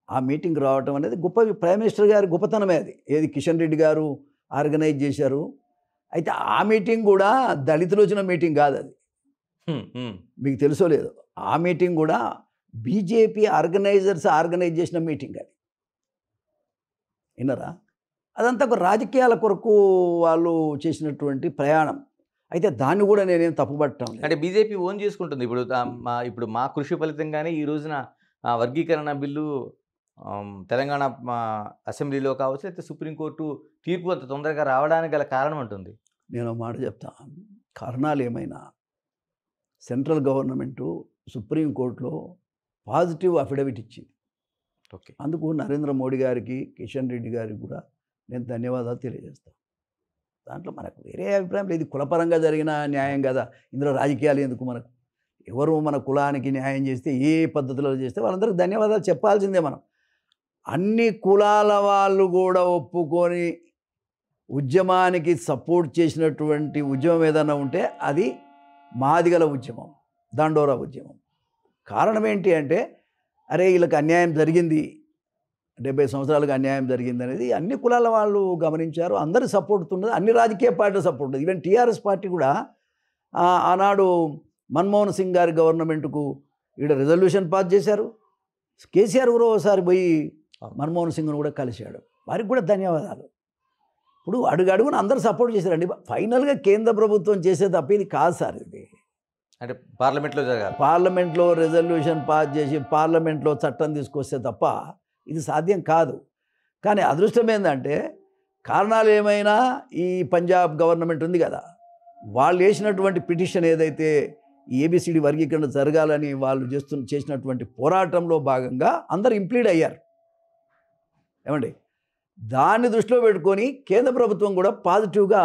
ఆ మీటింగ్ రావటం అనేది గొప్ప, ప్రైమ్ మినిస్టర్ గారి గొప్పతనమే అది. ఏది కిషన్ రెడ్డి గారు ఆర్గనైజ్ చేశారు. అయితే ఆ మీటింగ్ కూడా దళితులు వచ్చిన మీటింగ్ కాదు అది, మీకు తెలుసో లేదు. ఆ మీటింగ్ కూడా బీజేపీ ఆర్గనైజ్ చేసిన మీటింగ్ అది. విన్నారా? అదంతా ఒక రాజకీయాల కొరకు వాళ్ళు చేసినటువంటి ప్రయాణం. అయితే దాన్ని కూడా నేనేం తప్పుపట్టడం లేదు. అంటే బీజేపీ ఓన్ చేసుకుంటుంది. ఇప్పుడు మా కృషి ఫలితంగానే ఈ రోజున వర్గీకరణ బిల్లు తెలంగాణ అసెంబ్లీలో కావచ్చు, అయితే సుప్రీంకోర్టు తీర్పు అంత తొందరగా రావడానికి గల కారణం ఉంటుంది. నేను మాట చెప్తా, కారణాలు ఏమైనా సెంట్రల్ గవర్నమెంటు సుప్రీంకోర్టులో పాజిటివ్ అఫిడవిట్ ఇచ్చింది. ఓకే, అందుకు నరేంద్ర మోడీ గారికి, కిషన్ రెడ్డి గారికి కూడా నేను ధన్యవాదాలు తెలియజేస్తాను. దాంట్లో మనకు వేరే అభిప్రాయం లేదు. కులపరంగా జరిగిన న్యాయం కదా, ఇందులో రాజకీయాలు ఎందుకు? మనకు ఎవరు మన కులానికి న్యాయం చేస్తే, ఏ పద్ధతిలో చేస్తే వాళ్ళందరికీ ధన్యవాదాలు చెప్పాల్సిందే. మనం అన్ని కులాల వాళ్ళు కూడా ఒప్పుకొని ఉద్యమానికి సపోర్ట్ చేసినటువంటి ఉద్యమం ఏదైనా ఉంటే అది మాదిగల ఉద్యమం, దండోరా ఉద్యమం. కారణం ఏంటి అంటే, అరే వీళ్ళకి అన్యాయం జరిగింది, 70 సంవత్సరాలుగా అన్యాయం జరిగింది అనేది అన్ని కులాల వాళ్ళు గమనించారు. అందరి సపోర్ట్ ఉన్నది, అన్ని రాజకీయ పార్టీల సపోర్ట్ ఉంది. ఈవెన్ టీఆర్ఎస్ పార్టీ కూడా ఆనాడు మన్మోహన్ సింగ్ గారి గవర్నమెంట్కు ఈడ రెజల్యూషన్ పాస్ చేశారు. కేసీఆర్ కూడా ఒకసారి పోయి మన్మోహన్ సింగ్ను కూడా కలిశాడు, వారికి కూడా ధన్యవాదాలు. ఇప్పుడు అడుగడుగున అందరూ సపోర్ట్ చేశారండి. ఫైనల్గా కేంద్ర ప్రభుత్వం చేసే తప్ప ఇది కాదు సార్. ఇది అంటే పార్లమెంట్లో జరగాలి, పార్లమెంట్లో రెజల్యూషన్ పాస్ చేసి పార్లమెంట్లో చట్టం తీసుకొస్తే తప్ప ఇది సాధ్యం కాదు. కానీ అదృష్టం ఏంటంటే, కారణాలు ఏమైనా ఈ పంజాబ్ గవర్నమెంట్ ఉంది కదా, వాళ్ళు వేసినటువంటి పిటిషన్ ఏదైతే ఏబిసిడి వర్గీకరణ జరగాలని వాళ్ళు చేసినటువంటి పోరాటంలో భాగంగా అందరు ఇంప్లీడ్ అయ్యారు. ఏమండి, దాన్ని దృష్టిలో పెట్టుకొని కేంద్ర ప్రభుత్వం కూడా పాజిటివ్గా